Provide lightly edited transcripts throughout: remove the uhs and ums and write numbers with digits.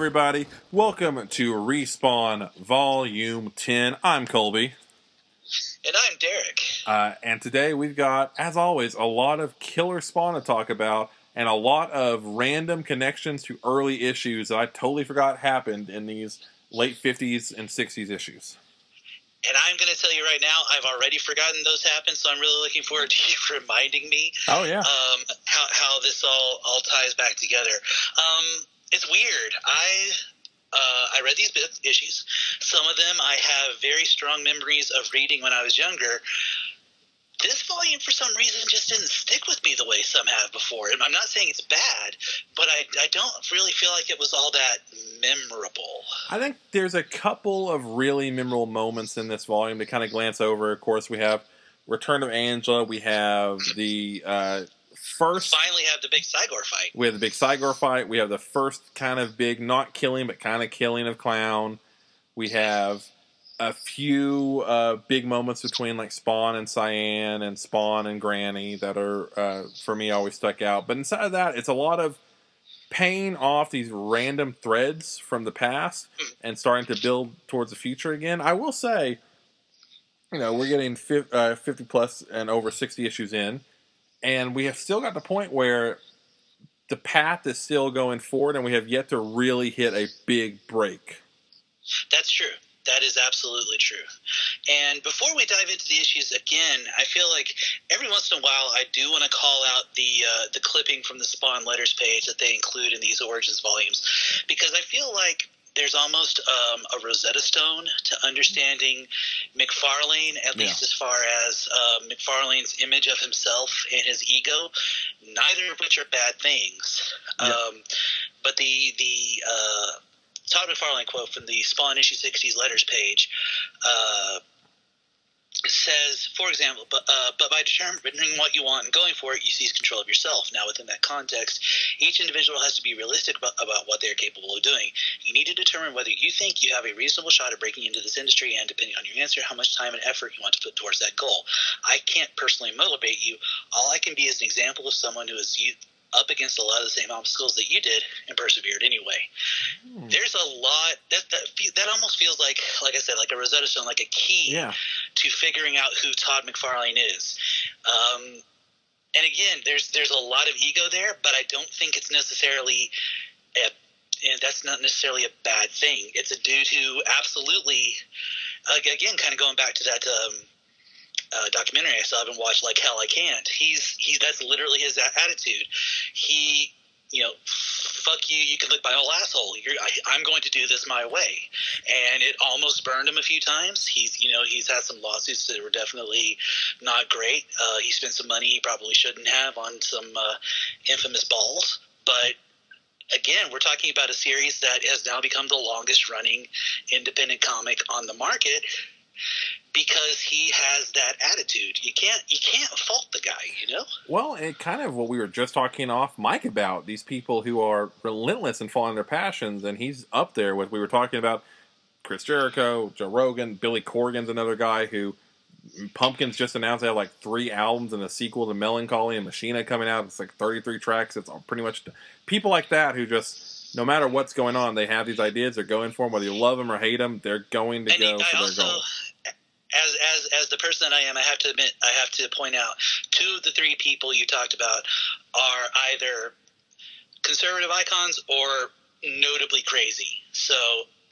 everybody. Welcome to Respawn Volume 10. I'm Colby. And I'm Derek. And today we've got, as always, a lot of killer Spawn to talk about and a lot of random connections to early issues that I totally forgot happened in these late 50s and 60s issues. And I'm going to tell you right now, I've already forgotten those happened, so I'm really looking forward to you reminding me how this all ties back together. It's weird. I read these issues. Some of them I have very strong memories of reading when I was younger. This volume, for some reason, just didn't stick with me the way some have before. And I'm not saying it's bad, but I don't really feel like it was all that memorable. I think there's a couple of really memorable moments in this volume to kind of glance over. Of course, we have Return of Angela. We have the first... Finally have the big Cygor fight. We have the big Cygor fight. We have the first kind of big, not killing, but kind of killing of Clown. We have a few big moments between like Spawn and Cyan and Spawn and Granny that are, for me, always stuck out. But inside of that, it's a lot of paying off these random threads from the past and starting to build towards the future again. I will say, you know, we're getting 50 plus and over 60 issues in, and we have still got the point where the path is still going forward, and we have yet to really hit a big break. That's true. That is absolutely true. And before we dive into the issues again, I feel like every once in a while I do want to call out the clipping from the Spawn letters page that they include in these Origins volumes, because I feel like there's almost a Rosetta Stone to understanding McFarlane, at least as far as McFarlane's image of himself and his ego, neither of which are bad things. But the Todd McFarlane quote from the Spawn issue 60's letters page says, for example, but by determining what you want and going for it, you seize control of yourself. Now, within that context, each individual has to be realistic about what they're capable of doing. You need to determine whether you think you have a reasonable shot at breaking into this industry, and depending on your answer, how much time and effort you want to put towards that goal. I can't personally motivate you. All I can be is an example of someone who is up against a lot of the same obstacles that you did and persevered anyway. There's a lot that almost feels like I said, like a Rosetta Stone, like a key to figuring out who Todd McFarlane is. And again, there's a lot of ego there, but I don't think it's necessarily that's not necessarily a bad thing. It's a dude who absolutely, again, kind of going back to that documentary I still haven't watched, Like Hell I Can't. That's literally his attitude. He, fuck you, you can lick my whole asshole. I'm going to do this my way. And it almost burned him a few times. He's had some lawsuits that were definitely not great. He spent some money he probably shouldn't have on some infamous balls. But again, we're talking about a series that has now become the longest running independent comic on the market, because he has that attitude. You can't fault the guy, Well, and kind of what we were just talking off mic about, these people who are relentless in following their passions, and he's up there with, we were talking about Chris Jericho, Joe Rogan, Billy Corgan's another guy who, Pumpkins just announced they have like 3 albums and a sequel to Melancholy and Machina coming out. It's like 33 tracks. It's all pretty much people like that who just, no matter what's going on, they have these ideas, they're going for them, whether you love them or hate them, they're going to go for their goal. As the person that I am, I have to admit, I have to point out, 2 of the 3 people you talked about are either conservative icons or notably crazy. So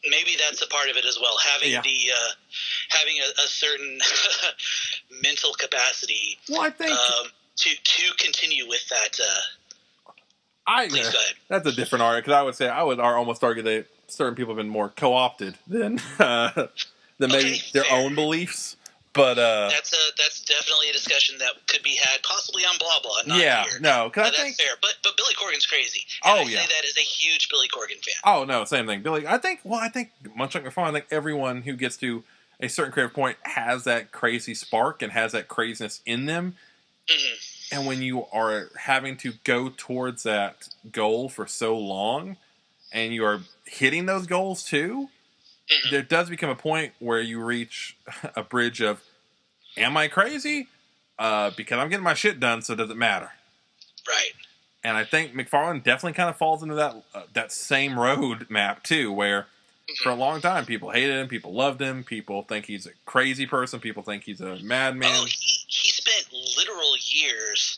maybe that's a part of it as well. Having having a certain mental capacity. Well, I think to continue with that. Please go ahead. That's a different argument, because I would almost argue that certain people have been more co-opted than maybe their own beliefs, but that's definitely a discussion that could be had possibly on Blah Blah. Not here. Because that's fair. But Billy Corgan's crazy. And I say that as a huge Billy Corgan fan. Oh no, same thing. Billy, I think much like McFarlane, I think everyone who gets to a certain creative point has that crazy spark and has that craziness in them. Mm-hmm. And when you are having to go towards that goal for so long, and you are hitting those goals too, there does become a point where you reach a bridge of, am I crazy? Because I'm getting my shit done, so it doesn't matter. Right. And I think McFarlane definitely kind of falls into that same road map too, where for a long time people hated him, people loved him, people think he's a crazy person, people think he's a madman. Oh, he spent literal years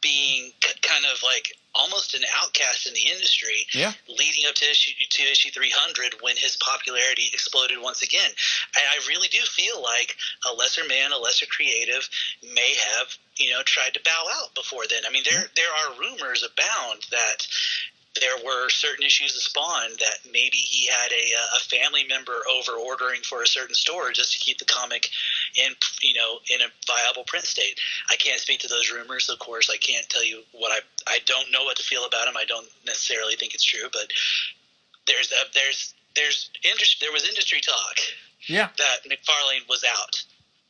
being kind of like almost an outcast in the industry, leading up to issue 300 when his popularity exploded once again. And I really do feel like a lesser man, a lesser creative may have, tried to bow out before then. I mean, there are rumors abound that there were certain issues of Spawn that maybe he had a family member over ordering for a certain store just to keep the comic in a viable print state. I can't speak to those rumors, of course. I can't tell you what I don't know what to feel about him. I don't necessarily think it's true, but there was industry talk that McFarlane was out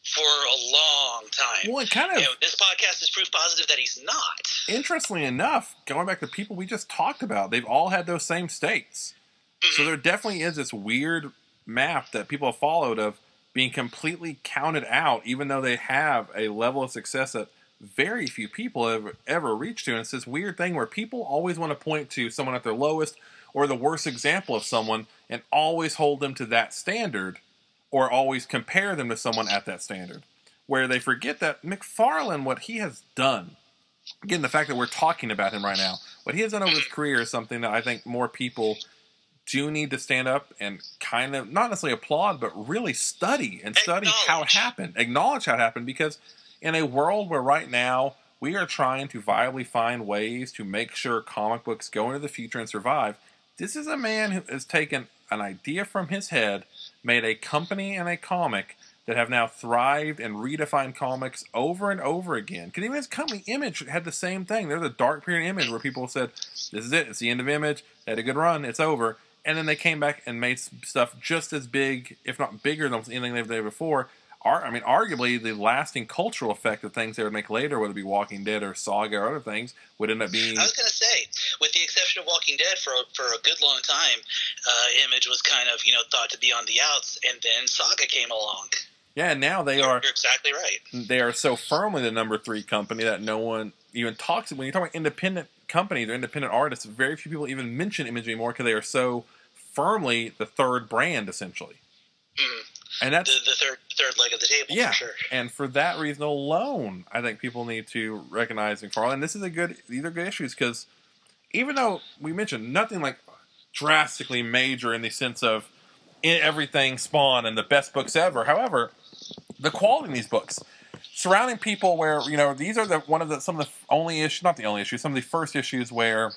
for a long time. Well, it kind of this podcast is proof positive that he's not. Interestingly enough, going back to people we just talked about, they've all had those same states. So there definitely is this weird map that people have followed of being completely counted out, even though they have a level of success that very few people have ever reached to. And it's this weird thing where people always want to point to someone at their lowest or the worst example of someone and always hold them to that standard, or always compare them to someone at that standard, where they forget that McFarlane, what he has done, again, the fact that we're talking about him right now, what he has done over his career is something that I think more people do need to stand up and kind of, not necessarily applaud, but really study how it happened, acknowledge how it happened, because in a world where right now we are trying to viably find ways to make sure comic books go into the future and survive, this is a man who has taken an idea from his head, made a company and a comic that have now thrived and redefined comics over and over again. Because even his company Image had the same thing. There's a dark period Image where people said, this is it, it's the end of Image, they had a good run, it's over. And then they came back and made stuff just as big, if not bigger than anything they've done before. Arguably, the lasting cultural effect of things they would make later, whether it be Walking Dead or Saga or other things, would end up being... I was going to say, with the exception of Walking Dead, for a good long time, Image was kind of, thought to be on the outs, and then Saga came along. Yeah, and now You're exactly right. They are so firmly the number 3 company that no one even talks... When you talk about independent companies or independent artists, very few people even mention Image anymore because they are so firmly the third brand, essentially. Mm-hmm. And that's the third leg of the table, for sure. And for that reason alone, I think people need to recognize McFarlane. And these are good issues, because even though we mentioned nothing like drastically major in the sense of everything Spawn and the best books ever, however, the quality in these books, surrounding people where, these are some of the only issues, not the only issues, some of the first issues where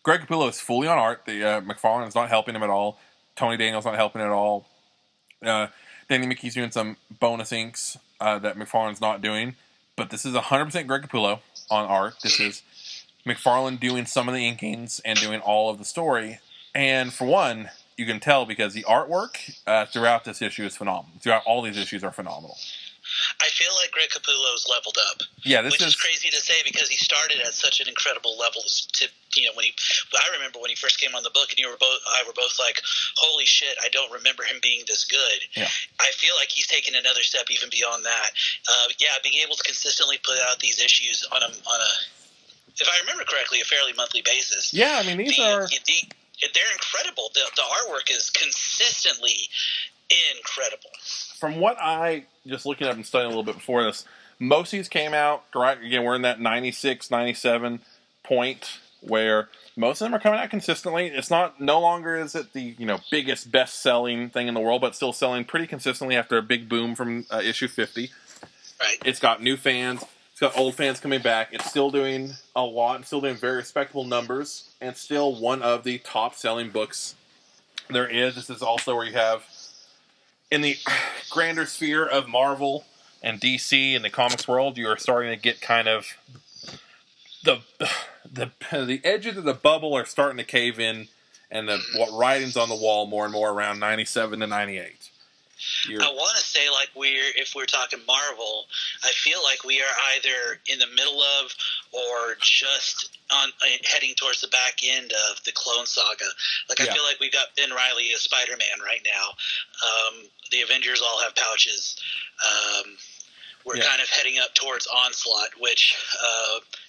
Greg Capullo is fully on art. McFarlane is not helping him at all. Tony Daniel's not helping at all. Danny Mickey's doing some bonus inks that McFarlane's not doing, but this is 100% Greg Capullo on art. This is McFarlane doing some of the inkings and doing all of the story. And for one, you can tell because the artwork throughout this issue is phenomenal. Throughout all these issues are phenomenal. I feel like Greg Capullo's leveled up. Yeah, which is crazy to say because he started at such an incredible level. I remember when he first came on the book, and I were both like, "Holy shit! I don't remember him being this good." Yeah. I feel like he's taken another step even beyond that. Being able to consistently put out these issues on a, if I remember correctly, a fairly monthly basis. Yeah, I mean they're incredible. The artwork is consistently incredible. From what I just looking up and studying a little bit before this, most of these came out right again. We're in that 96, 97 point where most of them are coming out consistently. It's no longer is it the biggest best selling thing in the world, but still selling pretty consistently after a big boom from issue 50. Right. It's got new fans. It's got old fans coming back. It's still doing a lot. It's still doing very respectable numbers, and still one of the top selling books there is. This is also where you have, in the grander sphere of Marvel and DC in the comics world, you are starting to get kind of the edges of the bubble are starting to cave in, and what writing's on the wall more and more around 97 to 98. I want to say, if we're talking Marvel, I feel like we are either in the middle of or just heading towards the back end of the Clone Saga. I feel like we've got Ben Reilly as Spider-Man right now. The Avengers all have pouches. we're kind of heading up towards Onslaught, which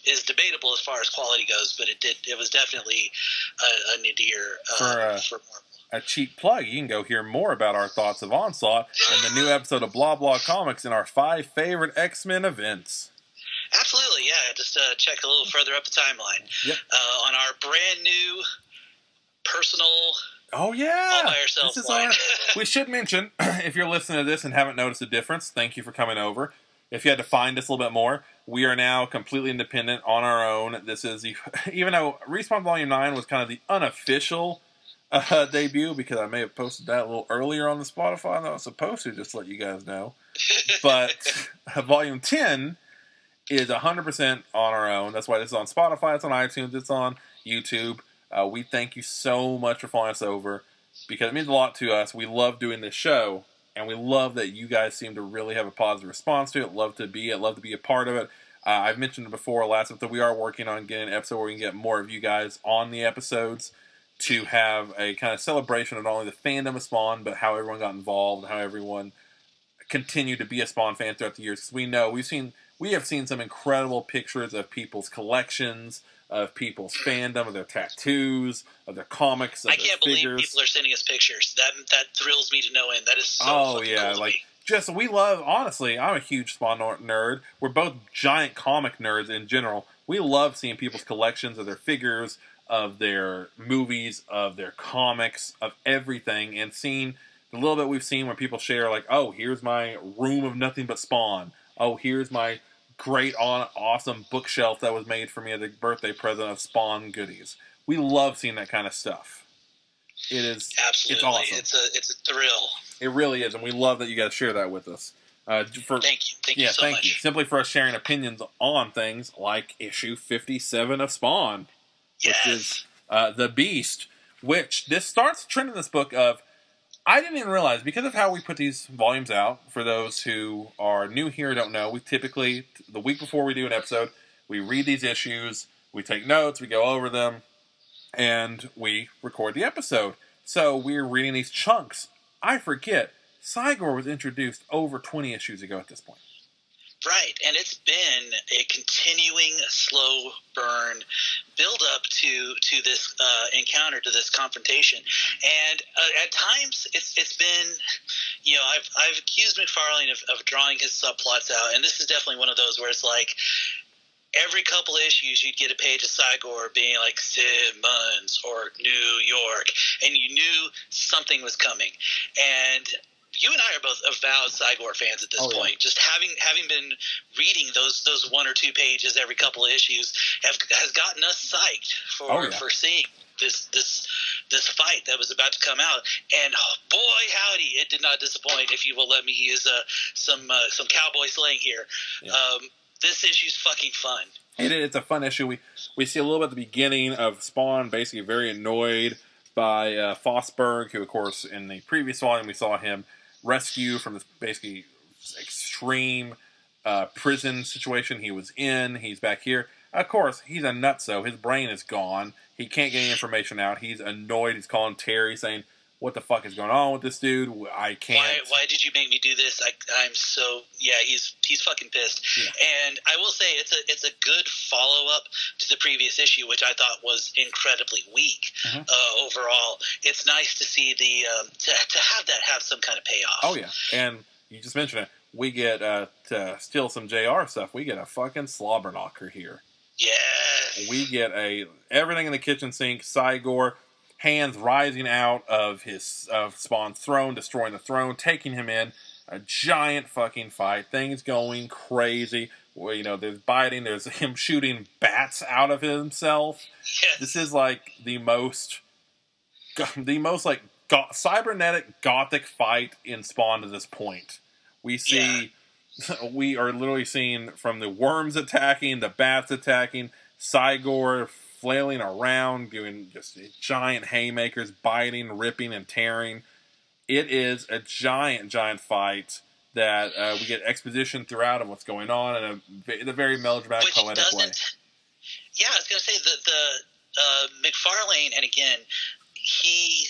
is debatable as far as quality goes, but it was definitely a nadir for Marvel. A cheap plug. You can go hear more about our thoughts of Onslaught and the new episode of Blah Blah Comics in our 5 favorite X-Men events. Absolutely, yeah. Just check a little further up the timeline. Yep. On our brand new personal... Oh, yeah. All by ourselves. This is we should mention, if you're listening to this and haven't noticed a difference, thank you for coming over. If you had to find us a little bit more, we are now completely independent on our own. This is, even though Respawn Volume 9 was kind of the unofficial debut, because I may have posted that a little earlier on the Spotify than I was supposed to, just to let you guys know. But Volume 10 is 100% on our own. That's why this is on Spotify, it's on iTunes, it's on YouTube. We thank you so much for following us over, because it means a lot to us. We love doing this show, and we love that you guys seem to really have a positive response to it. Love to be a part of it. I've mentioned it before last episode, we are working on getting an episode where we can get more of you guys on the episodes to have a kind of celebration of not only the fandom of Spawn, but how everyone got involved, how everyone continued to be a Spawn fan throughout the years. Because we know we have seen some incredible pictures of people's collections, of people's fandom, of their tattoos, of their comics, of I their can't figures. believe people are sending us pictures. That thrills me to no end. That is so fucking cool to me. Just, we love, honestly, I'm a huge Spawn nerd. We're both giant comic nerds in general. We love seeing people's collections of their figures, of their movies, of their comics, of everything, and seeing the little bit we've seen where people share, like, oh, here's my room of nothing but Spawn. Oh, here's my great, awesome bookshelf that was made for me as a birthday present of Spawn goodies. We love seeing that kind of stuff. It is absolutely. It's awesome. It's a thrill. It really is, and we love that you guys share that with us. Thank you so much. Thank you. Simply for us sharing opinions on things like issue 57 of Spawn, which is The Beast, which this starts trending this book of, I didn't even realize, because of how we put these volumes out, for those who are new here don't know, we typically, the week before we do an episode, we read these issues, we take notes, we go over them, and we record the episode. So we're reading these chunks. I forget, Cygor was introduced over 20 issues ago at this point. Right, and it's been a continuing slow burn build up to this encounter, to this confrontation, and at times it's been, you know, I've accused McFarlane of drawing his subplots out, and this is definitely one of those where it's like every couple of issues you'd get a page of Cygor being like Simmons or New York, and you knew something was coming, and you and I are both avowed Cygor fans at this point. Just having been reading those 1 or 2 pages every couple of issues has gotten us psyched for seeing this fight that was about to come out. And boy howdy, it did not disappoint. If you will let me use some cowboy slang here. Yeah. This issue's fucking fun. It's a fun issue. We see a little bit at the beginning of Spawn basically very annoyed by Fossberg, who of course in the previous volume we saw him rescue from this basically extreme prison situation he was in. He's back here. Of course, he's a nutso. His brain is gone. He can't get any information out. He's annoyed. He's calling Terry saying, what the fuck is going on with this dude? I can't. Why did you make me do this? I'm so... Yeah, he's fucking pissed. Yeah. And I will say it's a good follow-up to the previous issue, which I thought was incredibly weak overall. It's nice to see the... to have that have some kind of payoff. Oh, yeah. And you just mentioned it. We get, to steal some JR stuff, we get a fucking slobber knocker here. Yes. We get everything in the kitchen sink, Cygor... hands rising out of Spawn's throne, destroying the throne, taking him in. A giant fucking fight. Things going crazy. Well, you know, there's biting. There's him shooting bats out of himself. Yes. This is like the most like cybernetic gothic fight in Spawn to this point. We see, we are literally seeing from the worms attacking, the bats attacking, Cygor flailing around, doing just giant haymakers, biting, ripping, and tearing. It is a giant fight that we get exposition throughout of what's going on in a very melodramatic, poetic way. Yeah, I was going to say the McFarlane, and again, he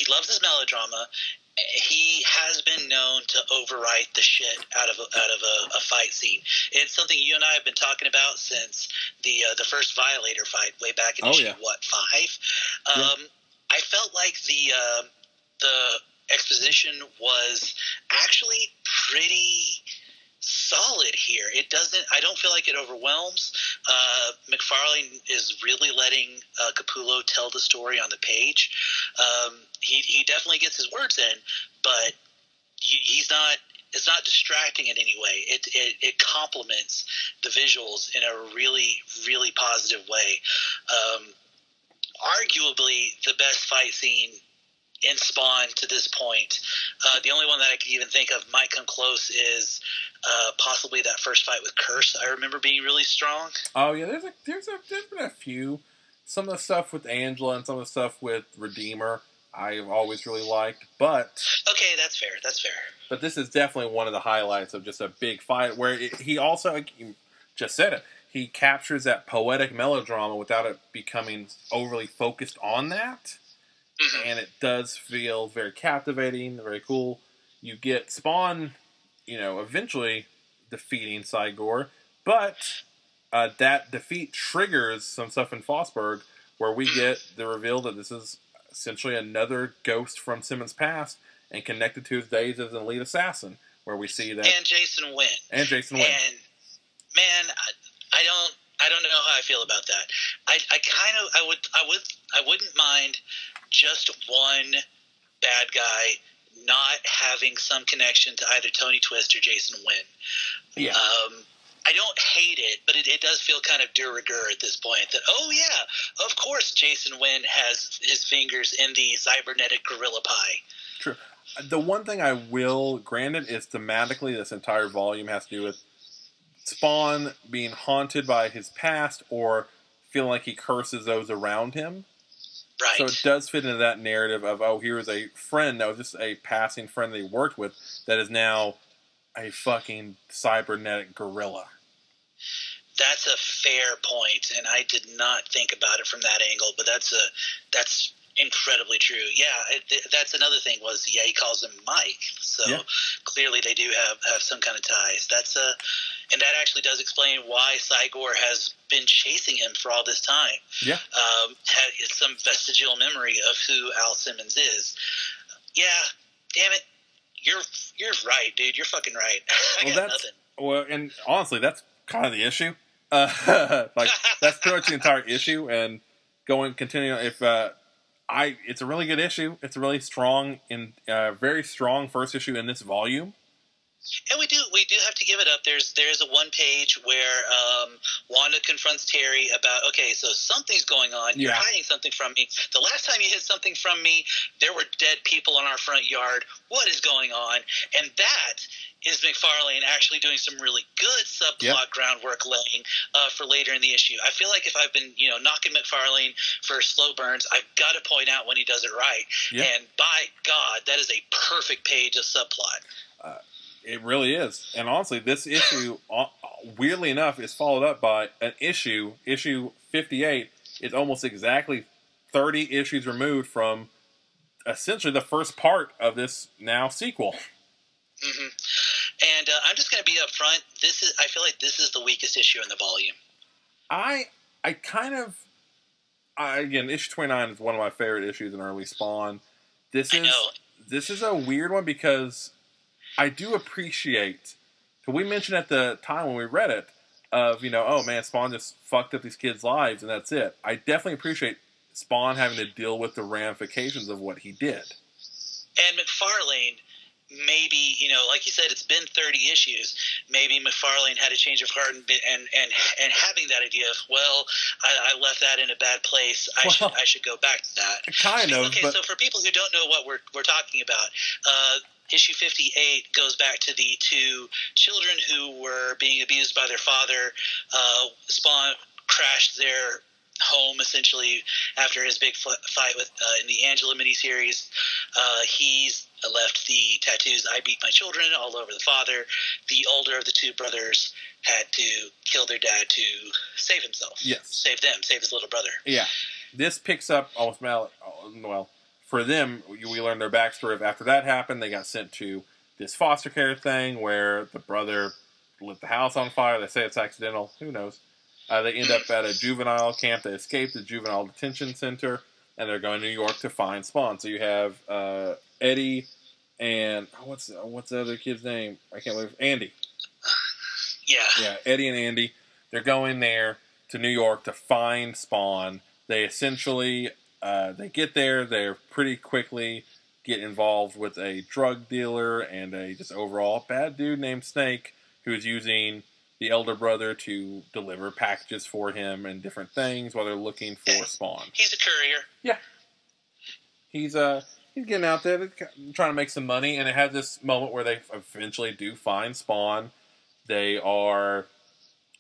loves his melodrama, he has been known to overwrite the shit out of a fight scene. It's something you and I have been talking about since the first Violator fight way back in issue 5. I felt like the exposition was actually pretty solid here. I don't feel like it overwhelms. McFarlane is really letting Capullo tell the story on the page. He definitely gets his words in, but he's not. It's not distracting in any way. It complements the visuals in a really, really positive way. Arguably the best fight scene in Spawn to this point. The only one that I can even think of might come close is possibly that first fight with Curse. I remember being really strong. Oh yeah, there's been a few. Some of the stuff with Angela and some of the stuff with Redeemer I've always really liked, but okay, that's fair. That's fair. But this is definitely one of the highlights of just a big fight where he also, like you just said it, he captures that poetic melodrama without it becoming overly focused on that. Mm-hmm. And it does feel very captivating, very cool. You get Spawn, eventually defeating Cygor, but that defeat triggers some stuff in Fossberg where we get the reveal that this is essentially another ghost from Simmons' past and connected to his days as an elite assassin, where we see that. And Jason Wynn. And man, I don't know how I feel about that. I wouldn't mind just one bad guy not having some connection to either Tony Twist or Jason Wynn. Yeah. I don't hate it, but it does feel kind of de rigueur at this point that, oh yeah, of course Jason Wynn has his fingers in the cybernetic gorilla pie. True. The one thing I will grant it is thematically this entire volume has to do with Spawn being haunted by his past or feeling like he curses those around him. Right. So it does fit into that narrative of, oh, here was a friend that was just a passing friend that he worked with that is now a fucking cybernetic gorilla. That's a fair point, and I did not think about it from that angle, but that's incredibly true. Yeah, that's another thing was, he calls him Mike, so clearly they do have some kind of ties. And that actually does explain why Cygor has been chasing him for all this time. Yeah. Had some vestigial memory of who Al Simmons is. Yeah, damn it. You're right, dude. You're fucking right. I got nothing. Well, and honestly, that's kind of the issue. That's pretty much the entire issue. And continuing, it's a really good issue. It's a really strong very strong first issue in this volume. And we do have to give it up. There's a one page where Wanda confronts Terry about, okay, so something's going on. You're hiding something from me. The last time you hid something from me, there were dead people in our front yard. What is going on? And that is McFarlane actually doing some really good subplot groundwork laying for later in the issue. I feel like if I've been knocking McFarlane for slow burns, I've got to point out when he does it right. Yep. And by God, that is a perfect page of subplot. It really is. And honestly, this issue, weirdly enough, is followed up by an issue 58, is almost exactly 30 issues removed from essentially the first part of this now sequel. Mm-hmm. And I'm just going to be up front. I feel like this is the weakest issue in the volume. Again, issue 29 is one of my favorite issues in early Spawn. This is a weird one because I do appreciate, because we mentioned at the time when we read it, of, oh man, Spawn just fucked up these kids' lives and that's it. I definitely appreciate Spawn having to deal with the ramifications of what he did. And McFarlane, maybe, like you said, it's been 30 issues. Maybe McFarlane had a change of heart and having that idea of, well, I left that in a bad place. I should go back to that. Kind of. Okay, so for people who don't know what we're talking about, issue 58 goes back to the two children who were being abused by their father. Spawn crashed their home essentially after his big fight with in the Angela miniseries. He's left the tattoos "I beat my children" all over the father. The older of the two brothers had to kill their dad to save himself. Yes, save his little brother. Yeah, this picks up almost for them, we learned their backstory of after that happened, they got sent to this foster care thing where the brother lit the house on fire. They say it's accidental. Who knows? They end up at a juvenile camp. They escape the juvenile detention center, and they're going to New York to find Spawn. So you have Eddie and what's the other kid's name? I can't believe Andy. Yeah, Eddie and Andy. They're going there to New York to find Spawn. They essentially they get there. They're pretty quickly get involved with a drug dealer and a just overall bad dude named Snake, who's using the elder brother to deliver packages for him and different things while they're looking for Spawn. He's a courier. Yeah. He's getting out there trying to make some money, and it has this moment where they eventually do find Spawn. They are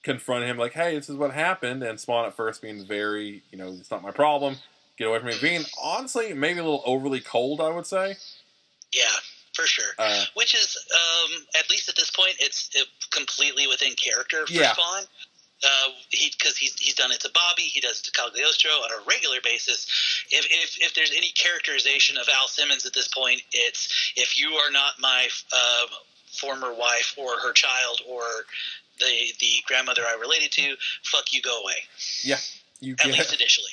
confronting him like, hey, this is what happened, and Spawn at first being very, it's not my problem, get away from me. Being, honestly, maybe a little overly cold, I would say. Yeah. For sure. Which is, at least at this point, it's completely within character for Spawn. Because he's done it to Bobby, he does it to Cagliostro on a regular basis. If there's any characterization of Al Simmons at this point, it's if you are not my former wife or her child or the grandmother I related to, fuck you, go away. Yeah. At least initially.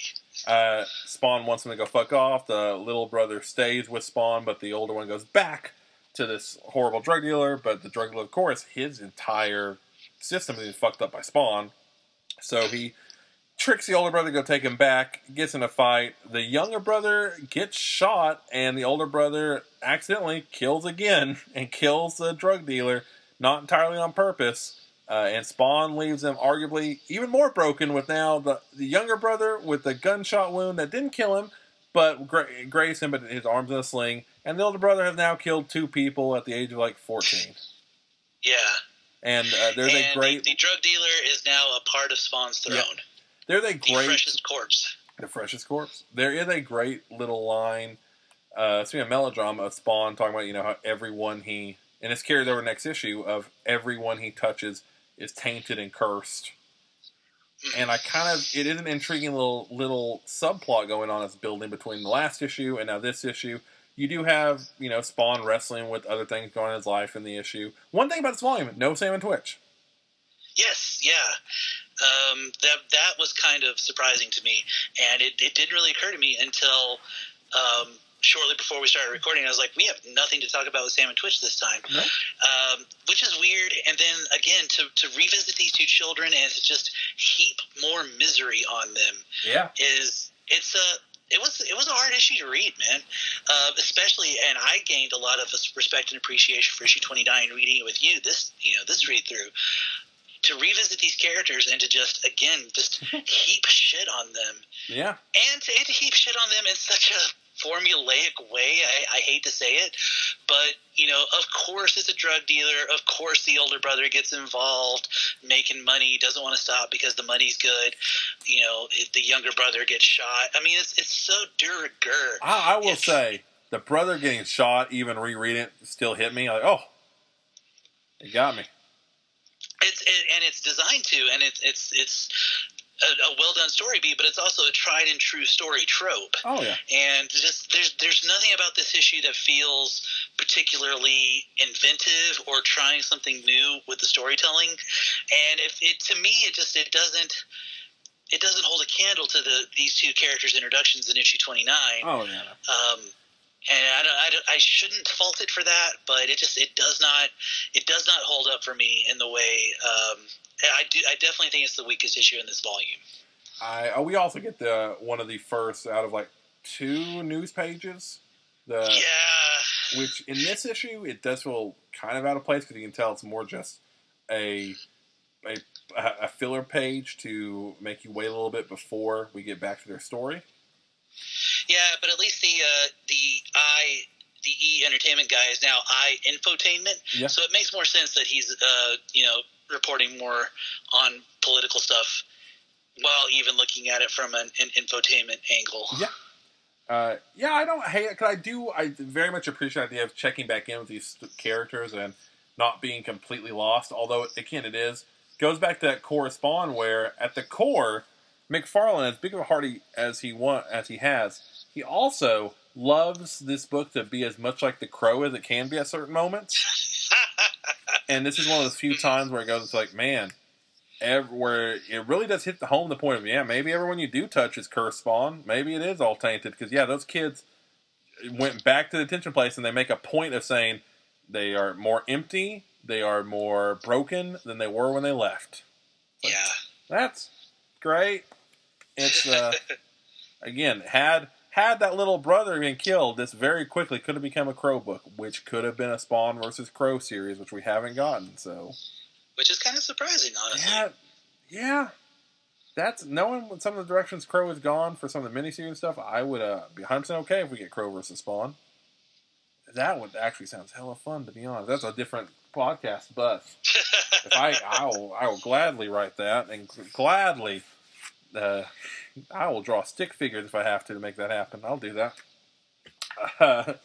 Spawn wants him to go fuck off. The little brother stays with Spawn, but the older one goes back to this horrible drug dealer. But the drug dealer, of course, his entire system is fucked up by Spawn. So he tricks the older brother to go take him back, gets in a fight. The younger brother gets shot, and the older brother accidentally kills again and kills the drug dealer, not entirely on purpose. And Spawn leaves him arguably even more broken with now the younger brother with the gunshot wound that didn't kill him, but grazed him, but his arm's in a sling. And the older brother has now killed 2 people at the age of 14. Yeah. And there's a great... The drug dealer is now a part of Spawn's throne. Yeah. There's a great... The freshest corpse. The freshest corpse. There is a great little line, it's a melodrama of Spawn talking about, how everyone he... And it's carried over next issue of everyone he touches is tainted and cursed. And it is an intriguing little subplot going on that's building between the last issue and now this issue. You do have, Spawn wrestling with other things going on in his life in the issue. One thing about this volume, no Sam and Twitch. Yes, yeah. That was kind of surprising to me. And it didn't really occur to me until shortly before we started recording. I was like, we have nothing to talk about with Sam and Twitch this time. No. Which is weird. And then, again, to revisit these 2 children and to just heap more misery on them it was a hard issue to read, man. Especially, and I gained a lot of respect and appreciation for issue 29 reading it with you, this read through. To revisit these characters and to just heap shit on them. Yeah. And to heap shit on them in such a formulaic way. I hate to say it, but of course it's a drug dealer. Of course the older brother gets involved, making money, doesn't want to stop because the money's good. The younger brother gets shot. I mean, it's so de rigueur. I will say the brother getting shot, even rereading it, still hit me. Like, oh, it got me. It's designed to, and it's a well done story beat, but it's also a tried and true story trope. Oh yeah. And just there's nothing about this issue that feels particularly inventive or trying something new with the storytelling. And to me it doesn't hold a candle to these 2 characters' introductions in issue 29. Oh yeah. And I shouldn't fault it for that, but it does not hold up for me in the way. I definitely think it's the weakest issue in this volume. We also get one of the first out of 2 news pages. Which in this issue it does feel kind of out of place because you can tell it's more just a filler page to make you wait a little bit before we get back to their story. Yeah, but at least the E Entertainment guy is now I Infotainment, yeah. So it makes more sense that he's reporting more on political stuff while even looking at it from an infotainment angle. Yeah. I don't hate it because I very much appreciate the idea of checking back in with these characters and not being completely lost. Although again, goes back to that core Spawn where at the core, McFarlane, as big of a heart as he has, he also loves this book to be as much like The Crow as it can be at certain moments. And this is one of those few times where it goes, it's like, man, where it really does hit the home the point of, yeah, maybe everyone you do touch is cursed Spawn. Maybe it is all tainted. Because, yeah, those kids went back to the detention place and they make a point of saying they are more empty, they are more broken than they were when they left. Like, yeah. That's great. It's, again, had that little brother been killed, this very quickly could have become a Crow book, which could have been a Spawn versus Crow series, which we haven't gotten, so... Which is kind of surprising, honestly. Yeah. That's knowing what some of the directions Crow has gone for some of the miniseries stuff. I would be 100% okay if we get Crow versus Spawn. That would actually sounds hella fun, to be honest. That's a different podcast, but if I will gladly write that and gladly I will draw stick figures if I have to make that happen. I'll do that.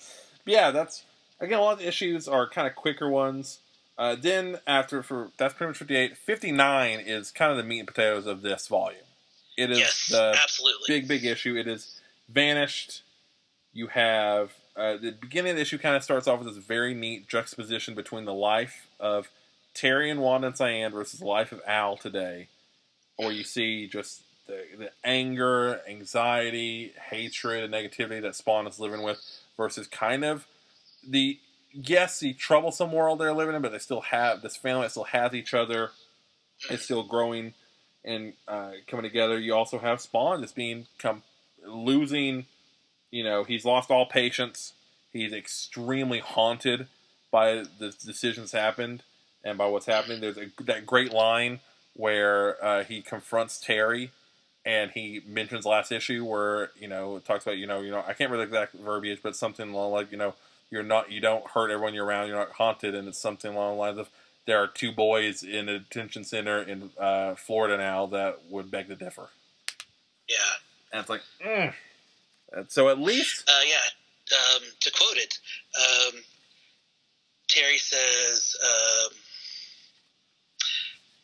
Yeah, that's again a lot of the issues are kind of quicker ones. Then that's pretty much 58. 59 is kind of the meat and potatoes of this volume. It is the absolutely. big issue. It is Vanished. You have the beginning of the issue kind of starts off with this very neat juxtaposition between the life of Terry and Wanda and Cyan versus the life of Al today, where you see just the anger, anxiety, hatred, and negativity that Spawn is living with versus kind of the troublesome world they're living in, but they still have this family that still has each other. It's still growing and coming together. You also have Spawn just losing. He's lost all patience. He's extremely haunted by the decisions happened and by what's happening. There's that great line where he confronts Terry and he mentions last issue where it talks about I can't remember the exact verbiage, but something like you don't hurt everyone you're around. You're not haunted, and it's something along the lines of there are 2 boys in a detention center in Florida now that would beg to differ. Yeah, and it's like, so at least to quote it, Terry says,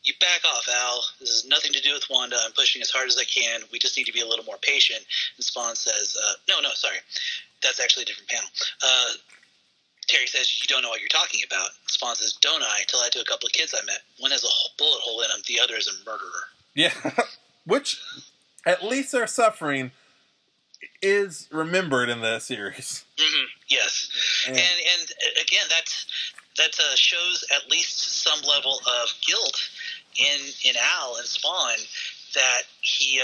"You back off, Al. This has nothing to do with Wanda. I'm pushing as hard as I can. We just need to be a little more patient." And Spawn says, "No, sorry, that's actually a different panel." Terry says, "You don't know what you're talking about." Spawn says, "Don't I? Till I to a couple of kids I met. One has a bullet hole in him. The other is a murderer." Yeah, which at least their suffering is remembered in the series. Mm-hmm. Yes, and again, that shows at least some level of guilt in Al and Spawn, that he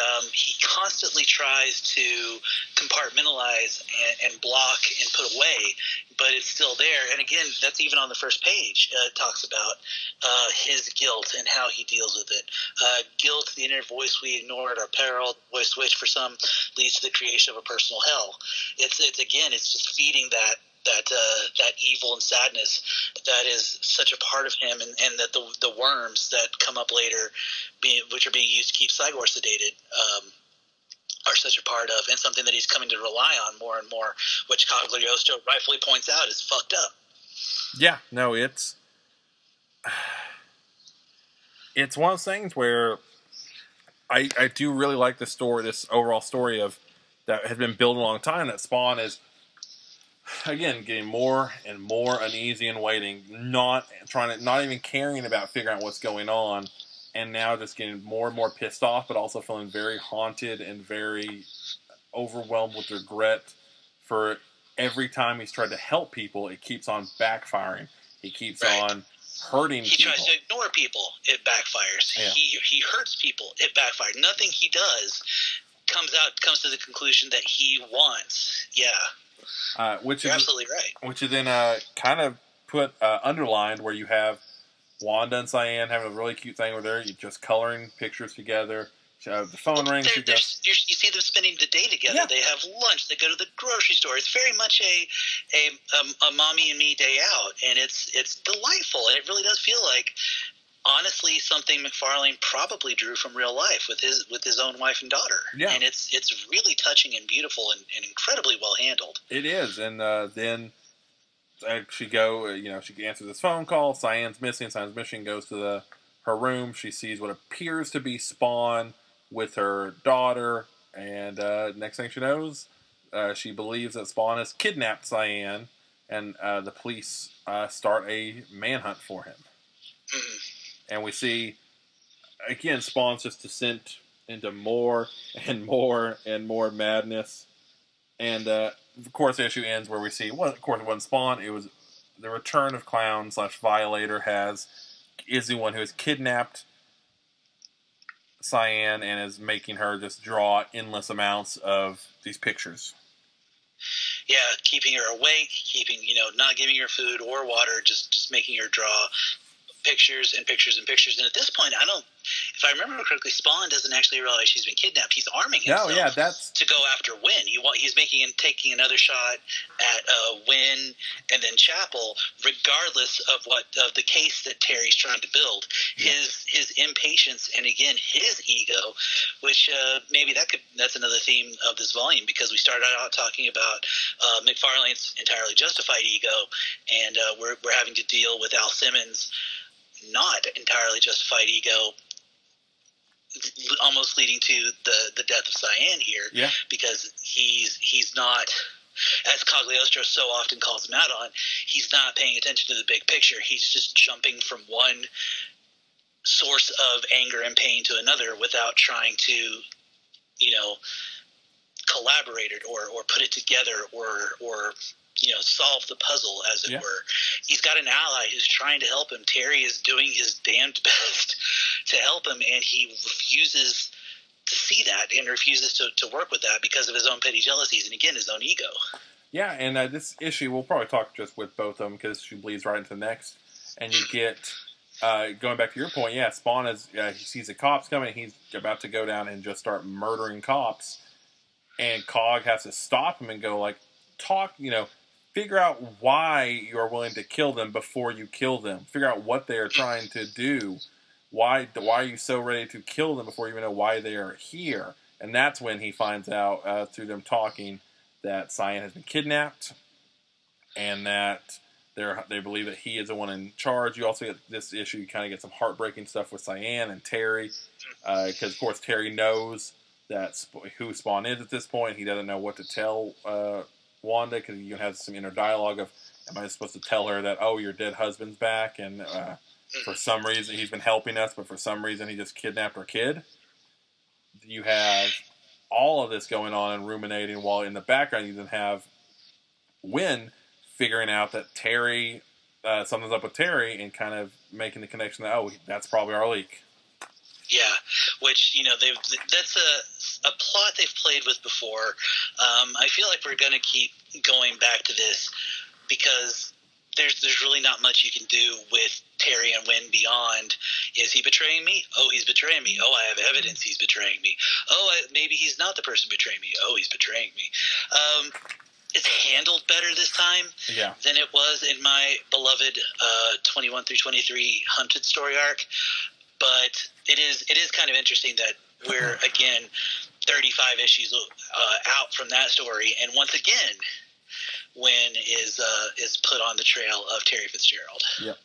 constantly tries to compartmentalize and block and put away, but it's still there. And again, that's even on the first page. It talks about his guilt and how he deals with it. Guilt, the inner voice we ignore at our peril, voice which for some leads to the creation of a personal hell. It's just feeding that evil and sadness that is such a part of him, and that the worms that come up later, which are being used to keep Cygor sedated, are such a part of, and something that he's coming to rely on more and more, which Cogliostro rightfully points out is fucked up. Yeah, no, it's one of those things where I do really like the story, this overall story of that has been built a long time, that Spawn is again getting more and more uneasy and waiting, not even caring about figuring out what's going on, and now just getting more and more pissed off, but also feeling very haunted and very overwhelmed with regret for every time he's tried to help people, it keeps on backfiring. He keeps on hurting people. He tries to ignore people, it backfires. Yeah. He hurts people, it backfires. Nothing he does comes to the conclusion that he wants. Yeah. Which You're is absolutely right. Which is then kind of put underlined where you have Wanda and Cyan having a really cute thing where they're just coloring pictures together. The phone rings. You see them spending the day together. Yeah. They have lunch. They go to the grocery store. It's very much a mommy and me day out, and it's delightful. And it really does feel like, honestly, something McFarlane probably drew from real life with his own wife and daughter. Yeah. And it's really touching and beautiful and incredibly well handled. It is, and then she answers this phone call. Cyan's missing. Cyan's mission goes to her room. She sees what appears to be Spawn with her daughter, and next thing she knows, she believes that Spawn has kidnapped Cyan, and the police start a manhunt for him. Mm-hmm. And we see, again, Spawn's just descent into more and more and more madness. And, of course, the issue ends where we see, well, of course, it wasn't Spawn. It was the return of Clown / Violator is the one who has kidnapped Cyan and is making her just draw endless amounts of these pictures. Yeah, keeping her awake, not giving her food or water, just making her draw pictures and pictures and pictures. And at this point, if I remember correctly, Spawn doesn't actually realize she's been kidnapped. He's arming himself to go after Wynn. He's taking another shot at Wynn and then Chapel, regardless of the case that Terry's trying to build. Yeah. His impatience and again his ego, which maybe that's another theme of this volume, because we started out talking about McFarlane's entirely justified ego, and we're having to deal with Al Simmons' not entirely justified ego, almost leading to the death of Cyan here. Yeah. Because he's not, as Cagliostro so often calls him out on, he's not paying attention to the big picture. He's just jumping from one source of anger and pain to another without trying to, collaborate it or put it together or solve the puzzle, as it were. He's got an ally who's trying to help him. Terry is doing his damned best to help him, and he refuses to see that and refuses to work with that because of his own petty jealousies and, again, his own ego. Yeah, and this issue, we'll probably talk just with both of them because she bleeds right into the next. And you get, going back to your point, Spawn he sees the cops coming, he's about to go down and just start murdering cops. And Cog has to stop him and go, figure out why you are willing to kill them before you kill them. Figure out what they are trying to do. Why are you so ready to kill them before you even know why they are here? And that's when he finds out, through them talking, that Cyan has been kidnapped and that they believe that he is the one in charge. You also get this issue, you kind of get some heartbreaking stuff with Cyan and Terry, because, of course, Terry knows who Spawn is at this point. He doesn't know what to tell Wanda, because you have some inner dialogue of, am I supposed to tell her that, oh, your dead husband's back, and for some reason he's been helping us, but for some reason he just kidnapped our kid? You have all of this going on and ruminating, while in the background you then have Wynn figuring out that Terry, something's up with Terry, and kind of making the connection that, oh, that's probably our leak. Yeah, which, that's a plot they've played with before. I feel like we're going to keep going back to this because there's really not much you can do with Terry and Wynn beyond, is he betraying me? Oh, he's betraying me. Oh, I have evidence he's betraying me. Oh, maybe he's not the person betraying me. Oh, he's betraying me. It's handled better this time than it was in my beloved 21 through 23 Hunted story arc. But it is kind of interesting that we're, again, 35 issues out from that story, and once again, Wynn is put on the trail of Terry Fitzgerald. Yep.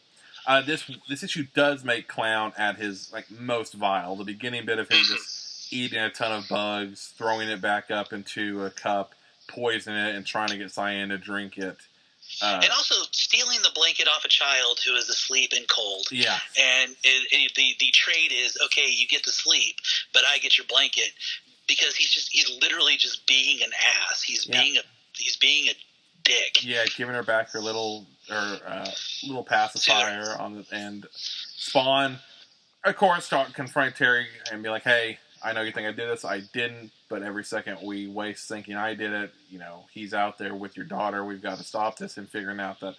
This issue does make Clown at his most vile. The beginning bit of him just eating a ton of bugs, throwing it back up into a cup, poisoning it, and trying to get Cyan to drink it. And also stealing the blanket off a child who is asleep and cold. Yeah. And the trade is, okay, you get to sleep, but I get your blanket, because he's literally just being an ass. He's being a dick. Yeah, giving her back her little pacifier and Spawn, of course, confront Terry and be like, hey, I know you think I did this. I didn't, but every second we waste thinking I did it. He's out there with your daughter. We've got to stop this, and figuring out that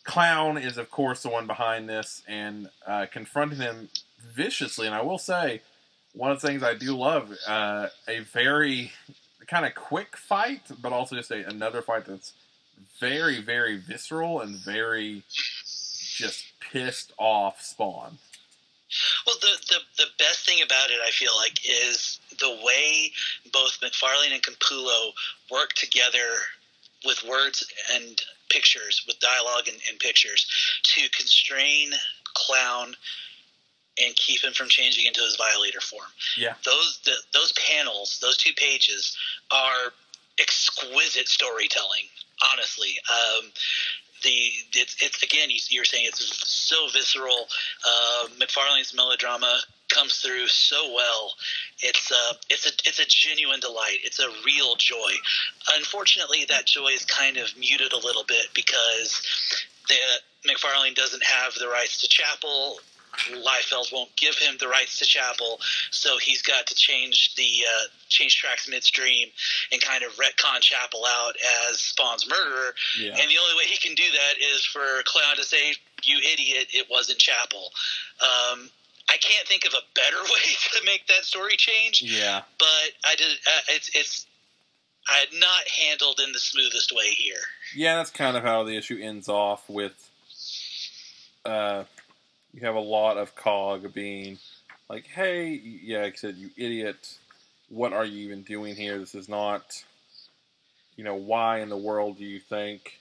Clown is, of course, the one behind this, and confronting him viciously. And I will say, one of the things I do love, a very kind of quick fight, but also just another fight that's very, very visceral and very just pissed off Spawn. Well, the best thing about it, I feel like, is the way both McFarlane and Capullo work together with words and pictures, with dialogue and pictures, to constrain Clown and keep him from changing into his Violator form. Yeah. Those panels, those 2 pages, are exquisite storytelling. Honestly, it's again, you're saying it's so visceral. McFarlane's melodrama comes through so well. It's a genuine delight. It's a real joy. Unfortunately, that joy is kind of muted a little bit because McFarlane doesn't have the rights to Chapel. Liefeld won't give him the rights to Chapel, so he's got to change tracks midstream and kind of retcon Chapel out as Spawn's murderer. Yeah. And the only way he can do that is for Clown to say, "You idiot! It wasn't Chapel." I can't think of a better way to make that story change. Yeah. But I did. It's not handled in the smoothest way here. Yeah, that's kind of how the issue ends off with. You have a lot of Cog being like, hey, yeah, like I said, you idiot, what are you even doing here? This is not, why in the world do you think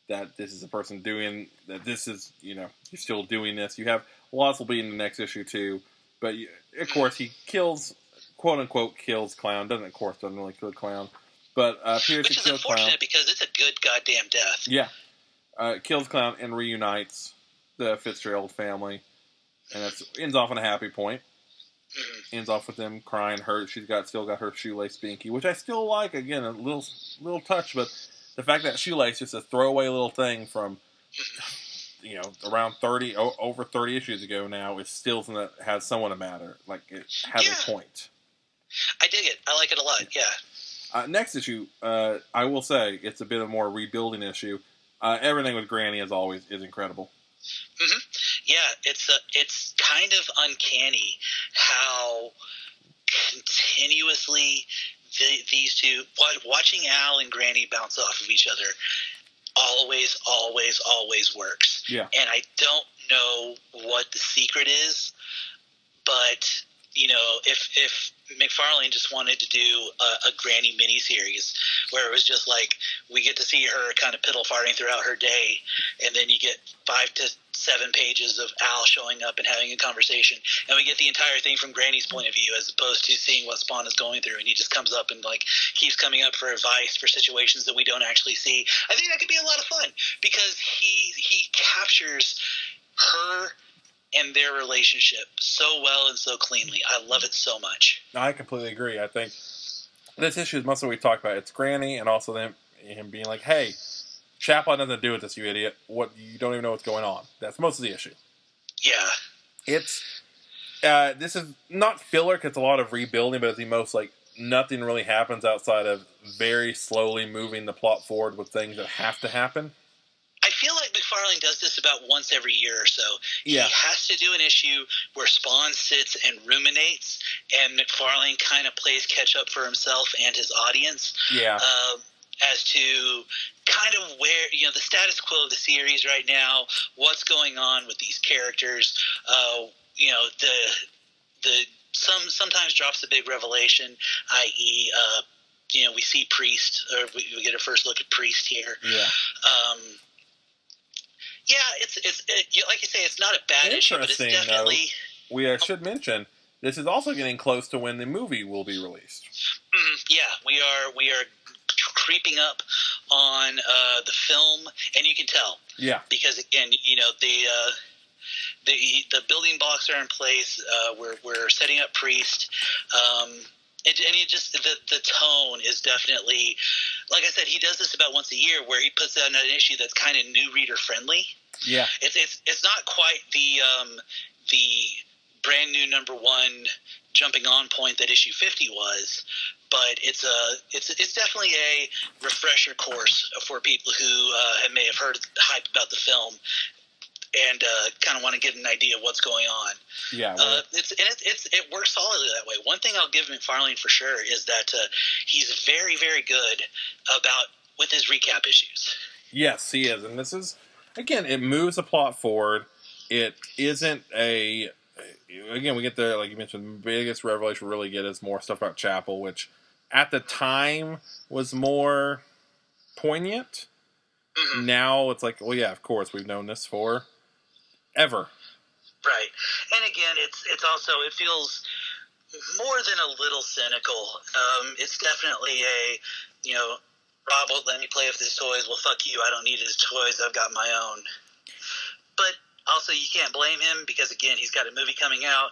that this is a person doing, that this is, you're still doing this? You have, lots will be in the next issue too, but of course he kills, quote unquote, kills Clown, doesn't really kill Clown, but appears to kill Clown. Which is unfortunate because it's a good goddamn death. Yeah. Kills Clown and reunites the Fitzgerald family, and it ends off on a happy point. Mm-hmm. Ends off with them crying. She's still got her shoelace binky, which I still like. Again, a little touch, but the fact that shoelace, just a throwaway little thing from around over 30 issues ago now, is still something that has somewhat a matter. Like it has a point. I dig it. I like it a lot. Yeah. Next issue, I will say it's a bit of a more rebuilding issue. Everything with Granny is incredible. Mm-hmm. Yeah, it's kind of uncanny how continuously these two, watching Al and Granny bounce off of each other, always works. Yeah. And I don't know what the secret is, but if McFarlane just wanted to do a Granny miniseries where it was just like we get to see her kind of piddle farting throughout her day, and then you get 5 to 7 pages of Al showing up and having a conversation, and we get the entire thing from Granny's point of view as opposed to seeing what Spawn is going through, and he just comes up and like keeps coming up for advice for situations that we don't actually see. I think that could be a lot of fun because he captures her and their relationship so well and so cleanly. I love it so much. I completely agree. I think this issue is most of what we talked about. It's Granny and also him being like, hey, Chapel had nothing to do with this, you idiot. You don't even know what's going on. That's most of the issue. Yeah. It's this is not filler because it's a lot of rebuilding, but it's the most like nothing really happens outside of very slowly moving the plot forward with things that have to happen. I feel like McFarlane does this about once every year or so. Yeah. He has to do an issue where Spawn sits and ruminates, and McFarlane kind of plays catch up for himself and his audience. Yeah. As to kind of where, the status quo of the series right now, what's going on with these characters, sometimes drops a big revelation, i.e., we see Priest, or we get a first look at Priest here. Yeah. Yeah, it's like you say, it's not a bad issue, but it's definitely. We should mention this is also getting close to when the movie will be released. Yeah, we are creeping up on the film, and you can tell. Yeah. Because again, the building blocks are in place. We're setting up Priest. The tone is definitely, like I said, he does this about once a year where he puts out an issue that's kind of new reader friendly. Yeah. It's not quite the brand new number one jumping on point that issue 50 was, but it's definitely a refresher course for people who may have heard hype about the film and kind of want to get an idea of what's going on. Yeah, it works solidly that way. One thing I'll give McFarlane for sure is that he's very, very good with his recap issues. Yes, he is, and this is again, it moves the plot forward. It isn't again, we get the, like you mentioned, the biggest revelation we really get is more stuff about Chapel, which at the time was more poignant. Mm-hmm. Now it's like, well, yeah, of course, we've known this for ever. Right. And again, it's also, it feels more than a little cynical. It's definitely Rob won't let me play with his toys. Well, fuck you. I don't need his toys. I've got my own. But also, you can't blame him because, again, he's got a movie coming out.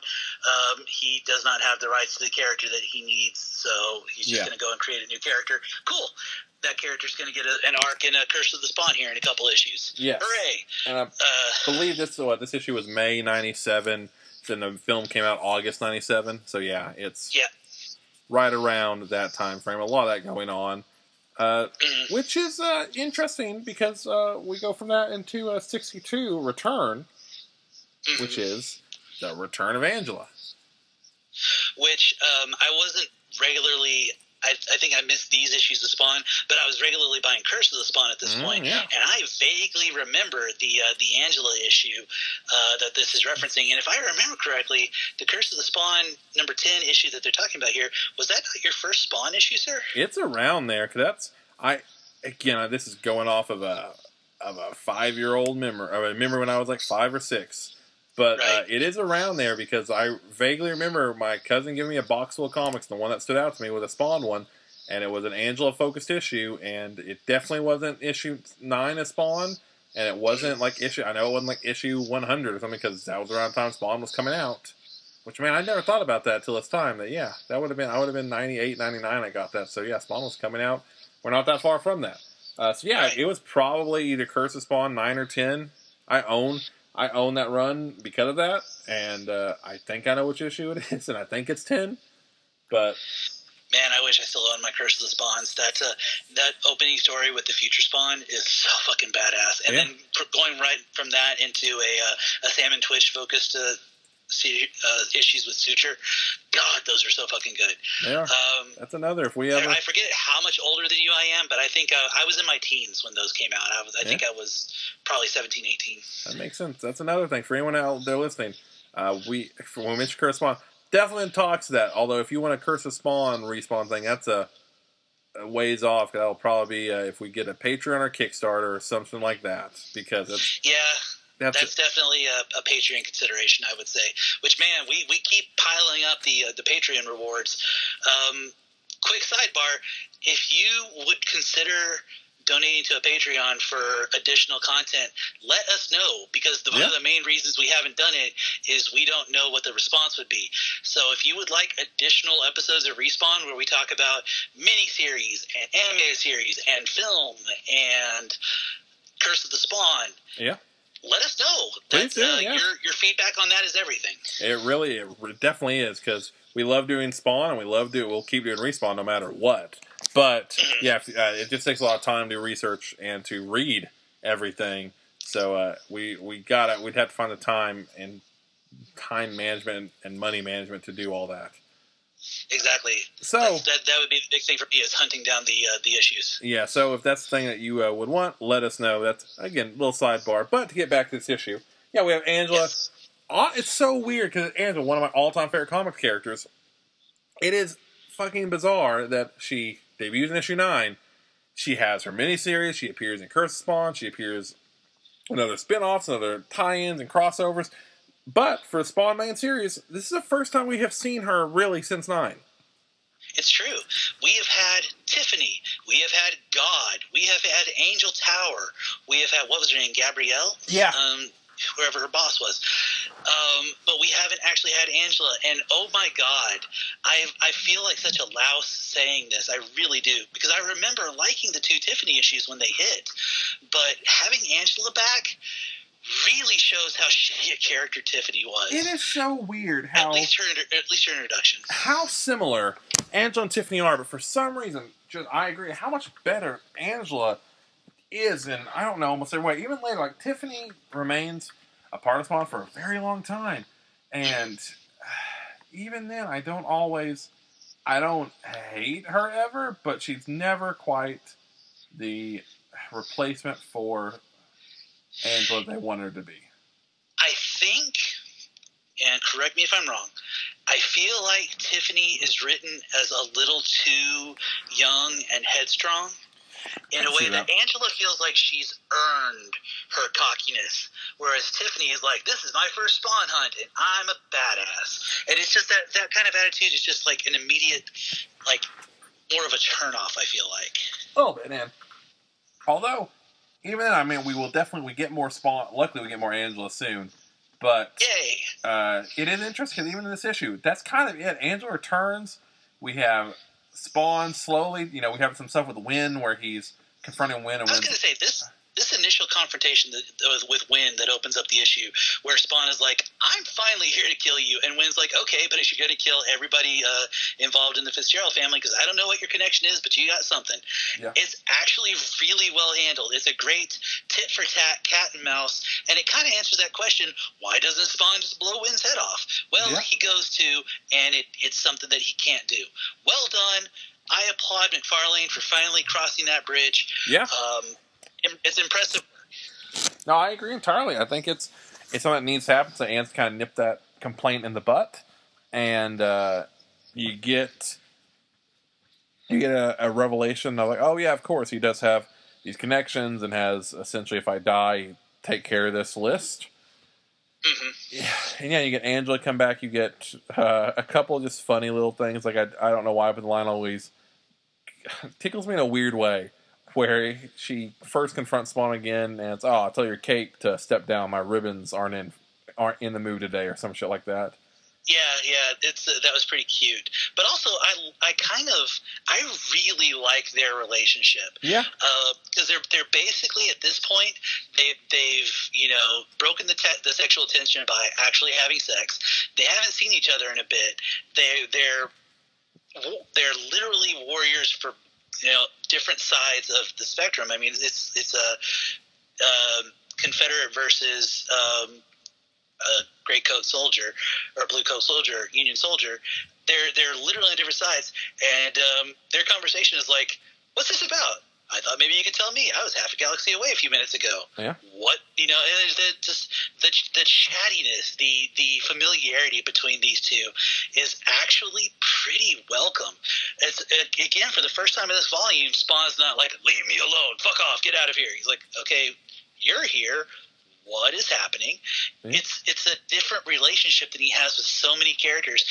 He does not have the rights to the character that he needs, so he's just going to go and create a new character. Cool. That character's going to get an arc in Curse of the Spawn here in a couple issues. Yes. Hooray! And I believe this issue was May 97, then the film came out August 97, so it's right around that time frame. A lot of that going on. Which is interesting because we go from that into a 62 Return, which is the Return of Angela. Which I wasn't regularly. I think I missed these issues of Spawn, but I was regularly buying Curse of the Spawn at this point, and I vaguely remember the Angela issue that this is referencing. And if I remember correctly, the Curse of the Spawn number 10 issue that they're talking about here, was that not your first Spawn issue, sir? It's around there, because this is going off of a 5-year-old memory. I remember when I was like 5 or 6. But it is around there because I vaguely remember my cousin giving me a box full of comics. The one that stood out to me was a Spawn one, and it was an Angela-focused issue, and it definitely wasn't issue 9 of Spawn, and it wasn't like I know it wasn't like issue 100 or something because that was around the time Spawn was coming out. Which, man, I never thought about that till this time. That would have been, I would have been 98, 99 I got that. So, Spawn was coming out. We're not that far from that. It was probably either Curse of Spawn 9 or 10. I own that run because of that, and I think I know which issue it is, and I think it's 10. But man, I wish I still owned my Curse of the Spawns. That opening story with the future Spawn is so fucking badass. And then going right from that into a Sam and Twitch focused issues with Suture, God, those are so fucking good. Yeah, that's another. If we ever, I forget how much older than you I am, but I think I was in my teens when those came out. I think I was probably 17, 18. That makes sense. That's another thing for anyone out there listening. When we mention Curse of Spawn, definitely talks to that. Although if you want a Curse of Spawn respawn thing, that's a ways off. That'll probably be if we get a Patreon or Kickstarter or something like that, because it's That's definitely a Patreon consideration, I would say. Which, man, we keep piling up the Patreon rewards. Quick sidebar: if you would consider donating to a Patreon for additional content, let us know, because one of the main reasons we haven't done it is we don't know what the response would be. So if you would like additional episodes of Respawn where we talk about miniseries and animated series and film and Curse of the Spawn, let us know. Please do, your feedback on that is everything. It definitely is, because we love doing Spawn and we'll keep doing Respawn no matter what. But it just takes a lot of time to research and to read everything. So we'd have to find the time management and money management to do all that. Exactly. So that would be the big thing for me, is hunting down the issues. Yeah. So if that's the thing that you would want, let us know. That's, again, a little sidebar. But to get back to this issue, we have Angela. Yes. It's so weird because Angela, one of my all-time favorite comic characters. It is fucking bizarre that she debuts in issue 9. She has her miniseries. She appears in Curse of Spawn. She appears in other spin-offs and other tie-ins and crossovers. But for the Spawn main series, this is the first time we have seen her really since 9. It's true. We have had Tiffany. We have had God. We have had Angel Tower. We have had, what was her name, Gabrielle? Yeah. Whoever her boss was. But we haven't actually had Angela. And oh my God, I feel like such a louse saying this. I really do. Because I remember liking the 2 Tiffany issues when they hit. But having Angela back really shows how shitty a character Tiffany was. It is so weird how... At least her introduction. How similar Angela and Tiffany are, but for some reason, I agree, how much better Angela is in, I don't know, almost every way. Even later, like, Tiffany remains a part of Spawn for a very long time. And even then, I don't hate her ever, but she's never quite the replacement for Angela they want her to be. I think, and correct me if I'm wrong, I feel like Tiffany is written as a little too young and headstrong. in a way that Angela feels like she's earned her cockiness, whereas Tiffany is like, this is my first Spawn hunt, and I'm a badass. And it's just that kind of attitude is just like an immediate, like, more of a turnoff, I feel like. A little bit, man. Although, even then, I mean, we get more Spawn. Luckily, we get more Angela soon. But yay! It is interesting, even in this issue, that's kind of it. Angela returns. We have Spawn slowly. You know, we have some stuff with Wynn where he's confronting Wynn. And I was going to say, this initial confrontation with Wynn that opens up the issue, where Spawn is like, I'm finally here to kill you, and Wynn's like, okay, but is she going to kill everybody involved in the Fitzgerald family? Because I don't know what your connection is, but you got something. Yeah. It's actually really well handled. It's a great tit-for-tat, cat and mouse, and it kind of answers that question, why doesn't Spawn just blow Wynn's head off? Well, he goes to, and it's something that he can't do. Well done. I applaud McFarlane for finally crossing that bridge. Yeah. It's impressive. No, I agree entirely. I think it's something that needs to happen. So Ant's kind of nipped that complaint in the butt, and you get a revelation of like, oh yeah, of course he does have these connections and has essentially, if I die, take care of this list. Mm-hmm. And yeah, you get Angela come back. You get a couple of just funny little things. Like I don't know why, but the line always tickles me in a weird way. Where she first confronts Spawn again, and it's, I'll tell your cake to step down. My ribbons aren't in the mood today, or some shit like that. Yeah, that was pretty cute. But also, I really like their relationship. Yeah. Because they're basically at this point they've broken the sexual tension by actually having sex. They haven't seen each other in a bit. They're literally warriors for different sides of the spectrum. I mean, it's a Confederate versus a gray coat soldier or blue coat soldier, Union soldier. They're literally on different sides, and their conversation is like, "What's this about? I thought maybe you could tell me. I was half a galaxy away a few minutes ago." Yeah. What and there's the chattiness, the familiarity between these two is actually pretty welcome. It's again, for the first time in this volume, Spawn's not like, "Leave me alone, fuck off, get out of here." He's like, "Okay, you're here. What is happening?" Yeah. It's a different relationship than he has with so many characters,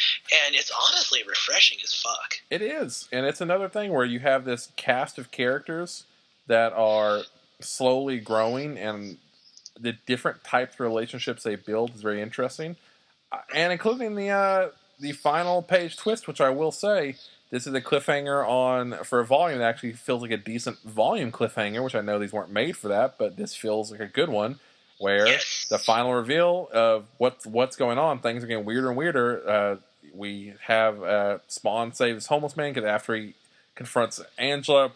and it's honestly refreshing as fuck. It is, and it's another thing where you have this cast of characters that are slowly growing, and the different types of relationships they build is very interesting, and including the final page twist, which I will say, this is a cliffhanger for a volume that actually feels like a decent volume cliffhanger, which I know these weren't made for that, but this feels like a good one. Where the final reveal of what's going on, things are getting weirder and weirder. We have Spawn save this homeless man because after he confronts Angela,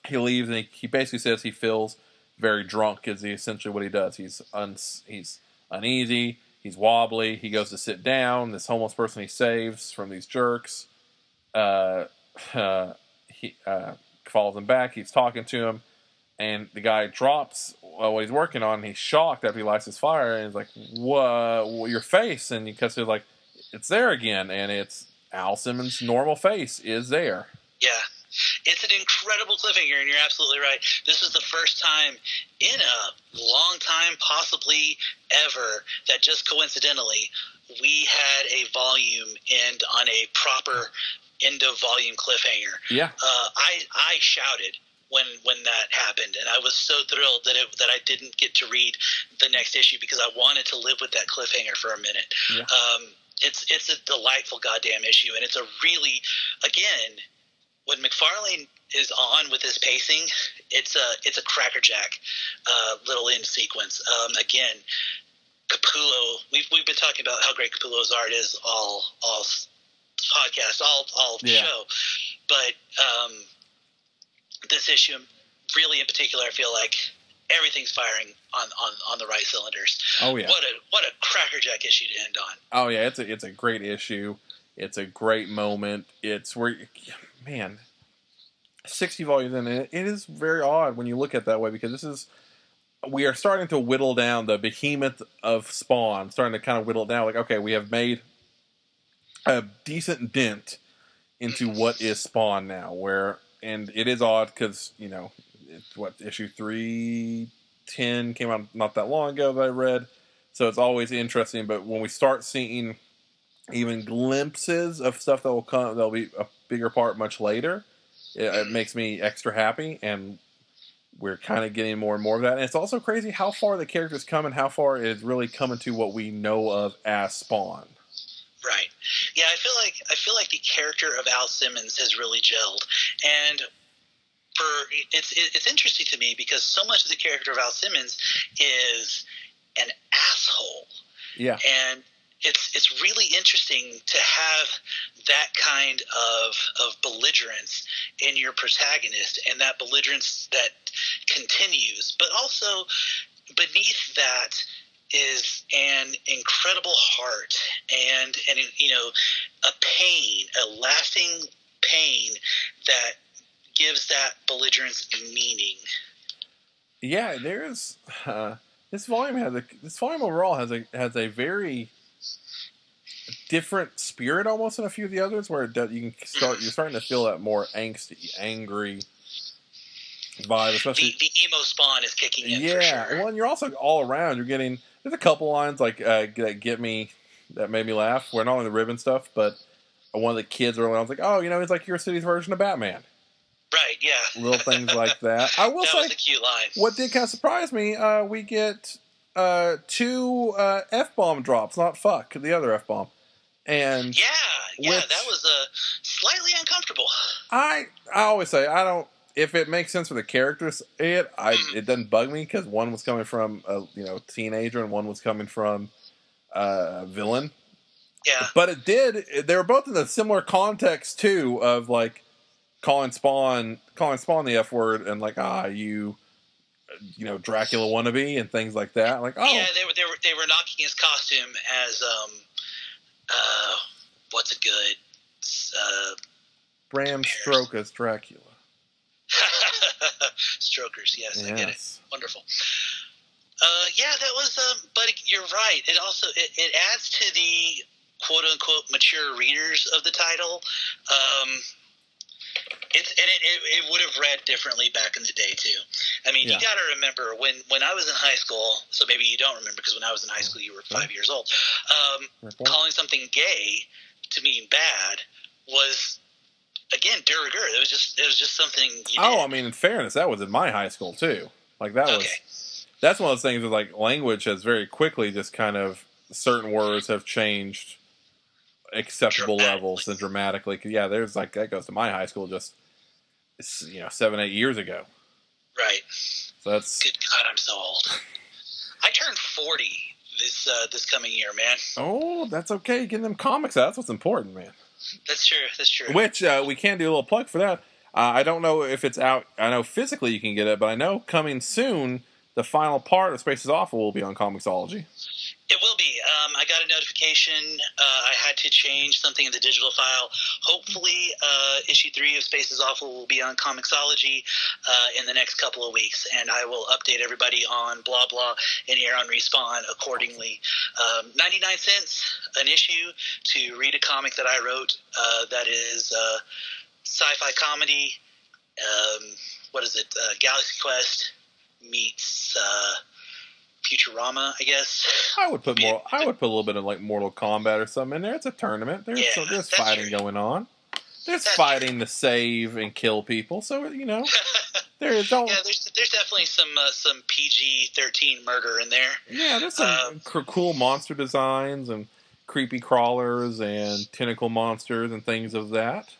he leaves and he basically says he feels very drunk. Is essentially what he does. He's uneasy. He's wobbly. He goes to sit down. This homeless person he saves from these jerks, he follows him back. He's talking to him. And the guy drops what he's working on. And he's shocked after he lights his fire. And he's like, "What? Your face?" And he cuts to like, it's there again. And it's Al Simmons' normal face is there. Yeah. It's an incredible cliffhanger, and you're absolutely right. This is the first time in a long time, possibly ever, that just coincidentally we had a volume end on a proper end-of-volume cliffhanger. Yeah. I shouted when that happened, and I was so thrilled that I didn't get to read the next issue because I wanted to live with that cliffhanger for a minute. Yeah. It's a delightful goddamn issue, and it's a really, again, when McFarlane is on with his pacing, it's a crackerjack little end sequence. Again, Capullo, we've been talking about how great Capullo's art is all podcast, all show, but this issue, really in particular, I feel like everything's firing on the right cylinders. Oh yeah, what a crackerjack issue to end on. Oh yeah, it's a great issue. It's a great moment. It's where, man, 60 volumes in it is very odd when you look at it that way, because we are starting to whittle down the behemoth of Spawn, starting to kind of whittle it down. Like, okay, we have made a decent dent into what is Spawn now, and it is odd because, it's what, issue 310 came out not that long ago that I read. So it's always interesting. But when we start seeing even glimpses of stuff that will come, that'll be a bigger part much later, it makes me extra happy. And we're kind of getting more and more of that. And it's also crazy how far the characters come and how far it is really coming to what we know of as Spawn. Right. Yeah, I feel like the character of Al Simmons has really gelled, and it's interesting to me because so much of the character of Al Simmons is an asshole. Yeah. And it's really interesting to have that kind of belligerence in your protagonist, and that belligerence that continues, but also beneath that is an incredible heart and a pain, a lasting pain that gives that belligerence meaning. Yeah, there's this volume overall has a very different spirit almost than a few of the others, where you're starting to feel that more angsty, angry vibe, especially the emo Spawn is kicking in. Yeah, for sure. well, and you're also all around. You're getting there's a couple lines like that made me laugh. Where not only the ribbon stuff, but one of the kids early on was like, "Oh, he's like your city's version of Batman." Right. Yeah. Little things like that. I will that say, was a cute line. What did kind of surprise me, we get 2 F-bomb drops, not fuck, the other F-bomb. And yeah, that was slightly uncomfortable. I always say, if it makes sense for the characters, it doesn't bug me, because one was coming from a teenager and one was coming from a villain. Yeah. But it did. They were both in a similar context too, of like calling Spawn the F word and like you Dracula wannabe and things like that. Like yeah, they were knocking his costume as what's a good Bram Stoker's Dracula. Strokers, yes, I get it. Wonderful. Yeah, that was. But you're right. It also it adds to the quote unquote mature readers of the title. It would have read differently back in the day too. I mean, you got to remember when I was in high school. So maybe you don't remember because when I was in high school, you were 5 years old. Calling something gay to mean bad was, again, de rigueur. It was just something. I mean, in fairness, that was in my high school too. Like that was. That's one of those things that like language has very quickly just kind of certain words have changed acceptable levels and dramatically. Yeah, there's like that goes to my high school just 7-8 years ago. Right. So that's good God, I'm so old. I turned 40 this coming year, man. Oh, that's okay. Getting them comics out. That's what's important, man. That's true. Which we can do a little plug for that. I don't know if it's out. I know physically you can get it, but I know coming soon, the final part of Space is Awful will be on Comixology. It will be. I got a notification. I had to change something in the digital file. Hopefully, issue 3 of Space is Awful will be on Comixology in the next couple of weeks, and I will update everybody on blah blah and here on Respawn accordingly. 99 cents an issue to read a comic that I wrote that is sci-fi comedy. What is it? Galaxy Quest meets Futurama, I guess. I would put a little bit of like Mortal Kombat or something in there. It's a tournament. There's fighting going on. There's fighting to save and kill people. So there's definitely some PG-13 murder in there. Yeah, there's some cool monster designs and creepy crawlers and tentacle monsters and things of that.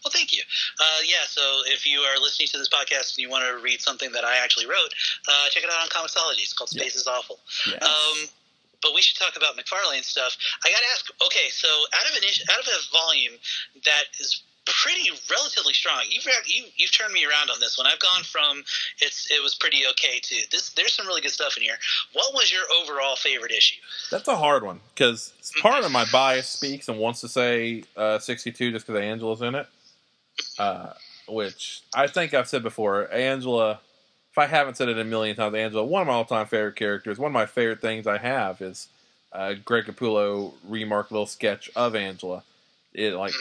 Well, thank you. So if you are listening to this podcast and you want to read something that I actually wrote, check it out on Comixology. It's called Space is Awful. Yes. But we should talk about McFarlane stuff. I got to ask. Okay, so out of a volume that is pretty relatively strong, you've turned me around on this one. I've gone from it was pretty okay to this. There's some really good stuff in here. What was your overall favorite issue? That's a hard one because part of my bias speaks and wants to say 62 just because Angela's in it. Which I think I've said before, Angela, if I haven't said it a million times, Angela, one of my all-time favorite characters, one of my favorite things I have is Greg Capullo remarked little sketch of Angela. I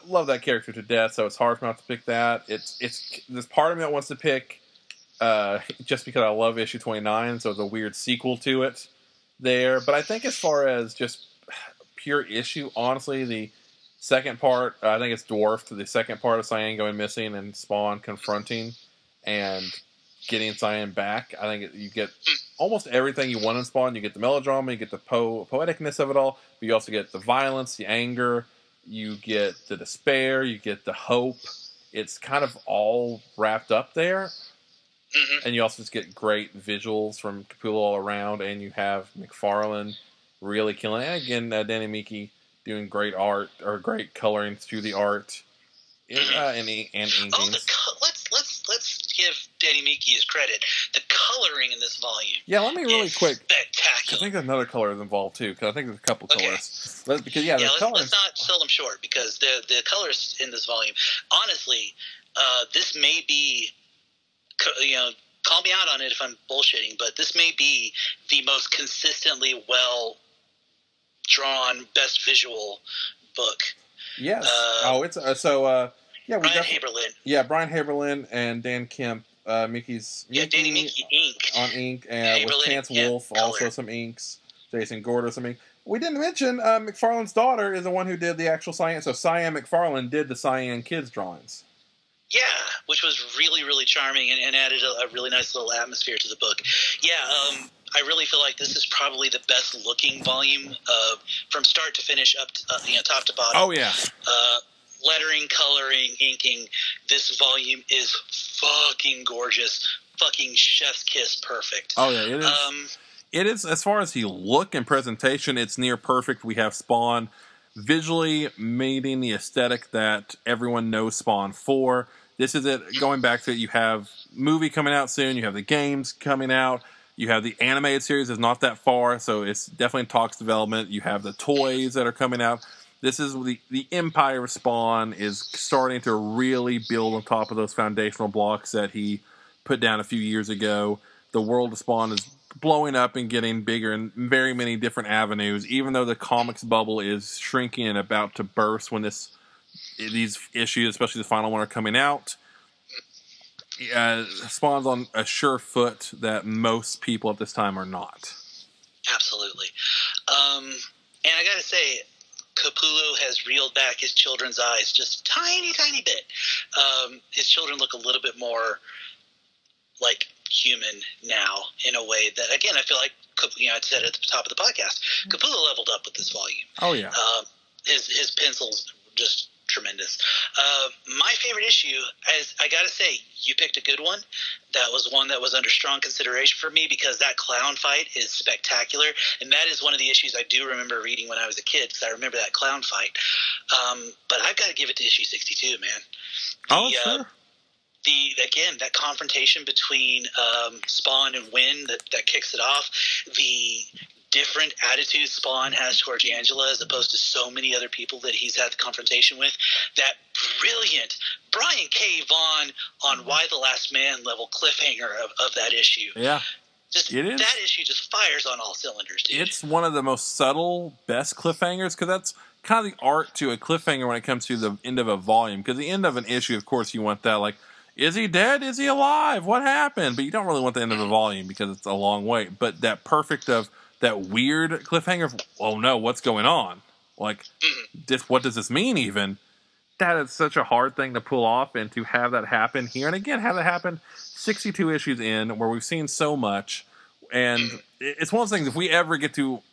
love that character to death, so it's hard for me not to pick that. There's part of me that wants to pick just because I love issue 29, so it's a weird sequel to it there. But I think as far as just pure issue, honestly, the second part, I think it's dwarfed. The second part of Cyan going missing and Spawn confronting and getting Cyan back. I think you get almost everything you want in Spawn. You get the melodrama, you get the poeticness of it all, but you also get the violence, the anger, you get the despair, you get the hope. It's kind of all wrapped up there. And you also just get great visuals from Capullo all around, and you have McFarlane really killing it. And again, Danny Miki doing great art, or great coloring through the art, and inking. Oh, let's give Danny Miki his credit. The coloring in this volume, yeah. Let me really quick. Spectacular. I think there's another color involved too, because I think there's a couple colors. Because let's not sell them short, because the colors in this volume, honestly, this may be, call me out on it if I'm bullshitting, but this may be the most consistently well drawn, best visual book. Yes. Brian Haberlin. Yeah, Brian Haberlin and Dan Kemp. Mickey's Danny Miki ink on ink, and with Chance Wolfe also some inks. Jason Gorder some ink. We didn't mention McFarlane's daughter is the one who did the actual Cyan. So Cyan McFarlane did the Cyan kids drawings. Yeah, which was really, really charming and added a really nice little atmosphere to the book. Yeah, I really feel like this is probably the best looking volume from start to finish, up to, top to bottom. Oh yeah. Lettering, coloring, inking. This volume is fucking gorgeous. Fucking chef's kiss perfect. Oh yeah, it is. It is, as far as the look and presentation, it's near perfect. We have Spawn visually meeting the aesthetic that everyone knows Spawn for. This is it. Going back to it, you have movie coming out soon. You have the games coming out. You have the animated series is not that far, so it's definitely in talks development. You have the toys that are coming out. This is the Empire of Spawn is starting to really build on top of those foundational blocks that he put down a few years ago. The world of Spawn is blowing up and getting bigger in very many different avenues, even though the comics bubble is shrinking and about to burst when these issues, especially the final one, are coming out. Spawn's on a sure foot that most people at this time are not. Absolutely. And I gotta say, Capullo has reeled back his children's eyes just tiny bit. His children look a little bit more like human now, in a way that, again, I feel like, I said at the top of the podcast, Capullo leveled up with this volume. Oh yeah. His pencils just tremendous. My favorite issue, I gotta say, you picked a good one. That was one that was under strong consideration for me, because that clown fight is spectacular, and that is one of the issues I do remember reading when I was a kid, because I remember that clown fight. But I've got to give it to issue 62, man. Sure. Again, that confrontation between Spawn and Wynn that kicks it off, the different attitude Spawn has towards Angela as opposed to so many other people that he's had the confrontation with, that brilliant Brian K. Vaughan on Why the Last Man level cliffhanger of that issue. Yeah. That issue just fires on all cylinders, dude. It's one of the most subtle, best cliffhangers, because that's kind of the art to a cliffhanger when it comes to the end of a volume. Because the end of an issue, of course, you want that, like, is he dead? Is he alive? What happened? But you don't really want the end of a volume because it's a long wait. But that perfect of that weird cliffhanger of, oh no, what's going on? Like, what does this mean even? That is such a hard thing to pull off, and to have that happen here. And again, have that happen 62 issues in, where we've seen so much. And it's one of those things, if we ever get to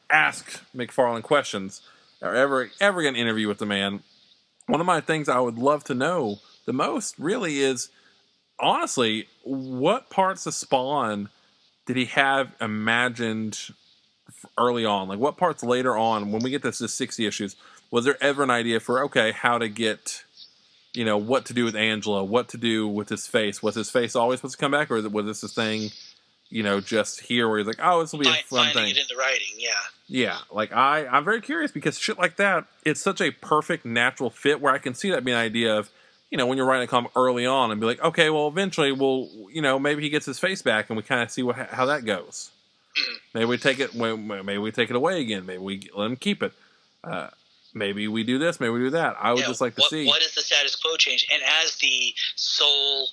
ask McFarlane questions, or ever get an interview with the man, one of my things I would love to know the most really is, honestly, what parts of Spawn did he have imagined early on? Like, what parts later on, when we get to 60 issues, was there ever an idea for, okay, how to get, what to do with Angela, what to do with his face? Was his face always supposed to come back, or was this a thing, just here where he's like, oh, this will be a fun thing? Finding it in the writing, yeah. Yeah, like, I'm very curious, because shit like that, it's such a perfect, natural fit, where I can see that being an idea of, when you're writing a comic early on, and be like, okay, well, eventually we'll, maybe he gets his face back, and we kind of see how that goes. Maybe we take it away again. Maybe we let him keep it. Maybe we do this. Maybe we do that. I would just like to see what is the status quo change. And as the sole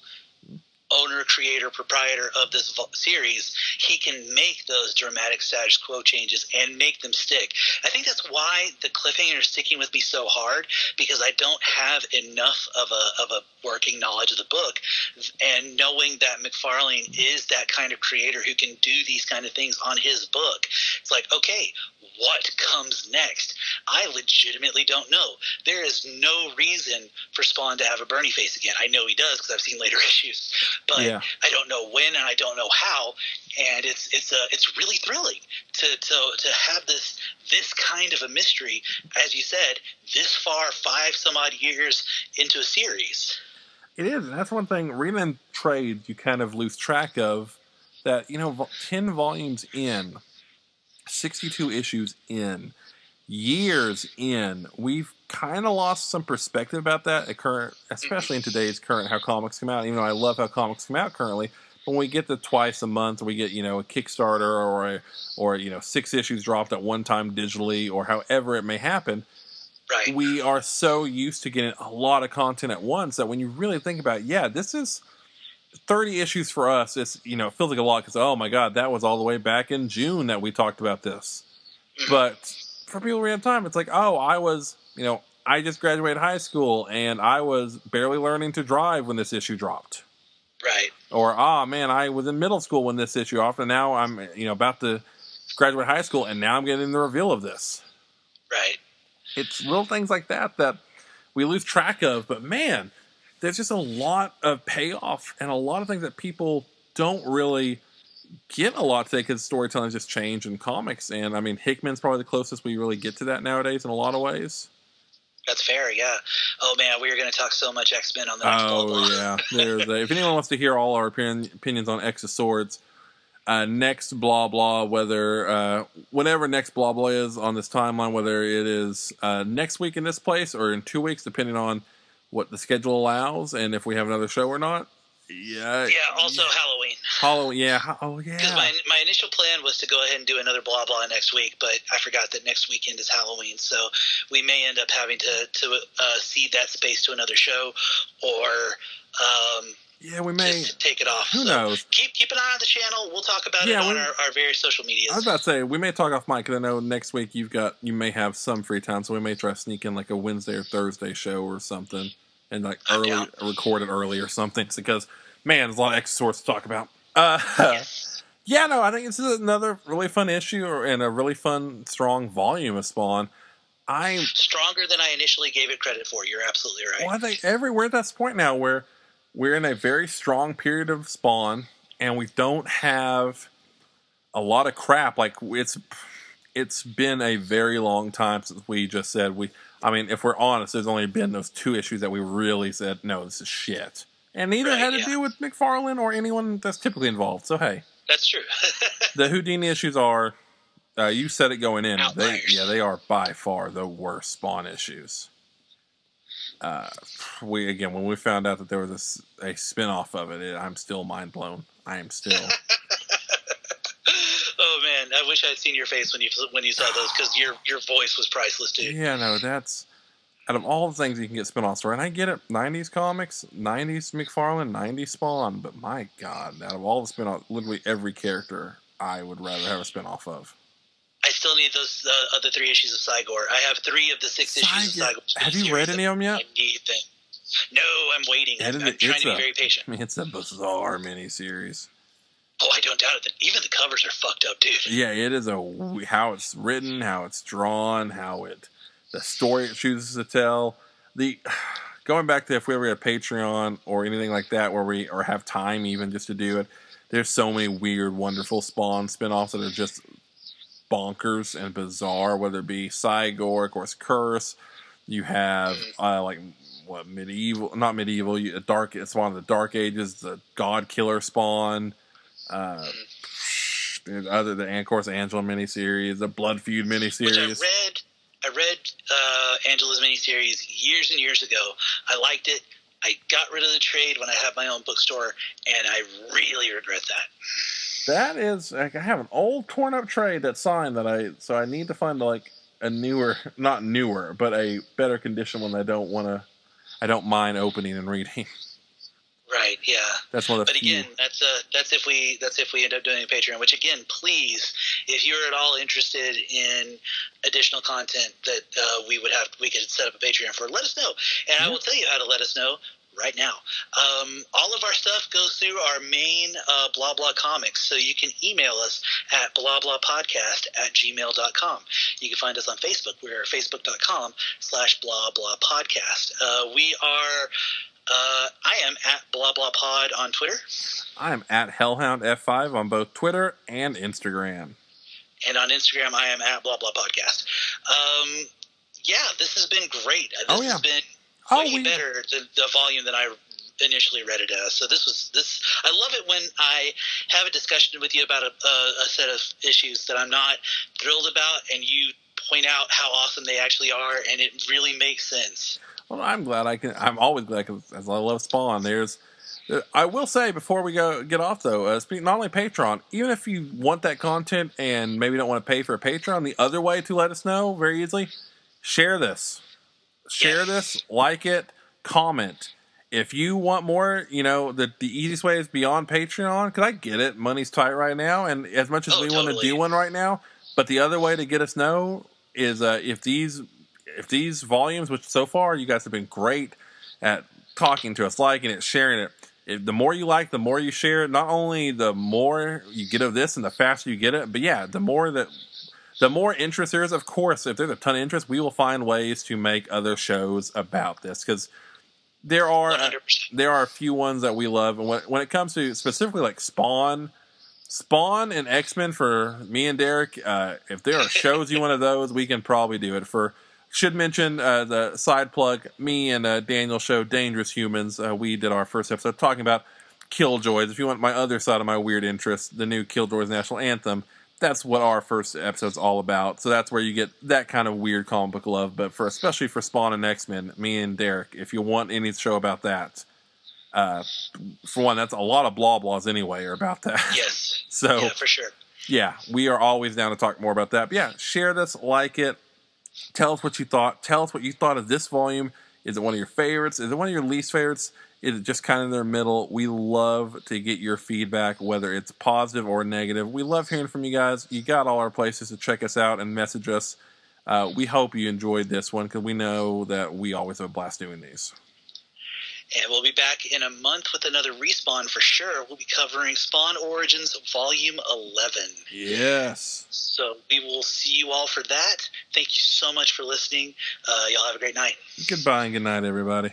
owner, creator, proprietor of this series, he can make those dramatic status quo changes and make them stick. I think that's why the cliffhanger is sticking with me so hard, because I don't have enough of a working knowledge of the book, and knowing that McFarlane is that kind of creator who can do these kind of things on his book, it's like, okay, what comes next? I legitimately don't know. There is no reason for Spawn to have a Bernie face again. I know he does because I've seen later issues, but I don't know when and I don't know how. And it's really thrilling to have this kind of a mystery, as you said, this far, 5 some odd years into a series. It is, and that's one thing. Reading in trade, you kind of lose track of that. 10 volumes in, 62 issues in, years in, we've kind of lost some perspective about that at current, especially in today's current how comics come out. Even though I love how comics come out currently, when we get the twice a month, we get a Kickstarter or 6 issues dropped at one time digitally, or however it may happen. Right. We are so used to getting a lot of content at once that when you really think about it, this is 30 issues for us. It's it feels like a lot because, oh my God, that was all the way back in June that we talked about this. But for people reading time, it's like, oh, I was, I just graduated high school and I was barely learning to drive when this issue dropped. Right. Or, man, I was in middle school when this issue dropped, and now I'm, about to graduate high school, and now I'm getting the reveal of this. Right. It's little things like that we lose track of, but man, there's just a lot of payoff and a lot of things that people don't really get a lot today because storytelling just changed in comics. And I mean, Hickman's probably the closest we really get to that nowadays in a lot of ways. That's fair, yeah. Oh man, we are going to talk so much X-Men on the next blah, blah. Yeah. If anyone wants to hear all our opinions on X of Swords, next blah blah, whenever next blah blah is on this timeline, whether it is next week in this place or in 2 weeks, depending on what the schedule allows and if we have another show or not. Yeah. Also Halloween. Oh yeah. Because my initial plan was to go ahead and do another blah blah next week, but I forgot that next weekend is Halloween, so we may end up having to cede that space to another show, or we may just take it off. Who knows? Keep an eye on the channel. We'll talk about it on our various social medias. I was about to say we may talk off mic because I know next week you may have some free time, so we may try to sneak in like a Wednesday or Thursday show or something, and like record it early or something. Because man, there's a lot of X Swords to talk about. Yes. I think this is another really fun issue and a really fun, strong volume of Spawn. I'm stronger than I initially gave it credit for. You're absolutely right. Well, I think we're at this point now where we're in a very strong period of Spawn, and we don't have a lot of crap. Like it's been a very long time since we just said if we're honest, there's only been those 2 issues that we really said, no, this is shit. And neither had to do with McFarlane or anyone that's typically involved. So, hey. That's true. The Houdini issues are, you said it going in. They are by far the worst Spawn issues. When we found out that there was a spin-off of it, I'm still mind blown. I am still. Oh man, I wish I had seen your face when you saw those, because your voice was priceless, dude. Yeah, no, that's out of all the things you can get spin-offs for, and I get it, 90s comics, 90s McFarlane, 90s Spawn, but my God, out of all the spin-offs, literally every character I would rather have a spin-off of. I still need those other 3 issues of Cygor. I have 3 of the 6 issues of Cygor. Have you read any of them yet? I need them. No, I'm waiting. I'm trying to be very patient. I mean, it's a bizarre miniseries. Oh, I don't doubt it. Even the covers are fucked up, dude. Yeah, it is how it's written, how it's drawn, the story it chooses to tell. Going back to if we ever had Patreon or anything like that, or have time even just to do it, there's so many weird, wonderful Spawn spinoffs that are just bonkers and bizarre. Whether it be Cygor, of course, Curse. You have medieval, not medieval. Dark. It's one of the Dark Ages. The God Killer Spawn. Other than, of course, Angela miniseries, the Blood Feud miniseries. Which I read Angela's miniseries years and years ago. I liked it. I got rid of the trade when I had my own bookstore, and I really regret that. That is, I have an old torn up trade that's signed so I need to find a newer, not newer, but a better condition one I don't mind opening and reading. Right. Yeah. That's one of the But few. again, that's if we end up doing a Patreon. Which again, please, if you're at all interested in additional content that we could set up a Patreon for, let us know, and I will tell you how to let us know right now. All of our stuff goes through our main Blah Blah Comics, so you can email us at blahblahpodcast@gmail.com. You can find us on Facebook. We're facebook.com/blahblahpodcast. We are. I am at Blah Blah Pod on Twitter. I am at Hellhound F5 on both Twitter and Instagram. And on Instagram, I am at Blah Blah Podcast. Yeah, this has been great. This has been way better than the volume than I initially read it as. So this. I love it when I have a discussion with you about a set of issues that I'm not thrilled about, and you point out how awesome they actually are, and it really makes sense. Well, I'm glad I'm always glad because as I love Spawn. I will say before we get off though, speaking not only Patreon, even if you want that content and maybe don't want to pay for a Patreon, the other way to let us know very easily, share this, like it, comment. If you want more, the easiest way is beyond Patreon. Because I get it, money's tight right now, and as much as we want to do one right now, but the other way to get us know is if these volumes, which so far you guys have been great at talking to us, liking it, sharing it. The more you like, the more you share. Not only the more you get of this and the faster you get it, but yeah, the more interest there is. Of course, if there's a ton of interest, we will find ways to make other shows about this because there are 100%. A few ones that we love, and when it comes to specifically like Spawn and X-Men for me and Derek, if there are shows you want of those, we can probably do it. Should mention the side plug, me and Daniel show Dangerous Humans. We did our first episode talking about Killjoys. If you want my other side of my weird interest, the new Killjoys National Anthem, that's what our first episode's all about. So that's where you get that kind of weird comic book love. But especially for Spawn and X-Men, me and Derek, if you want any show about that, for one, that's a lot of blah blahs anyway are about that. Yes. So yeah, for sure. Yeah, we are always down to talk more about that. But yeah, share this, like it. Tell us what you thought. Tell us what you thought of this volume. Is it one of your favorites? Is it one of your least favorites? Is it just kind of in the middle? We love to get your feedback, whether it's positive or negative. We love hearing from you guys. You got all our places to check us out and message us. We hope you enjoyed this one because we know that we always have a blast doing these. And we'll be back in a month with another Respawn for sure. We'll be covering Spawn Origins Volume 11. Yes. So we will see you all for that. Thank you so much for listening. Y'all have a great night. Goodbye and good night, everybody.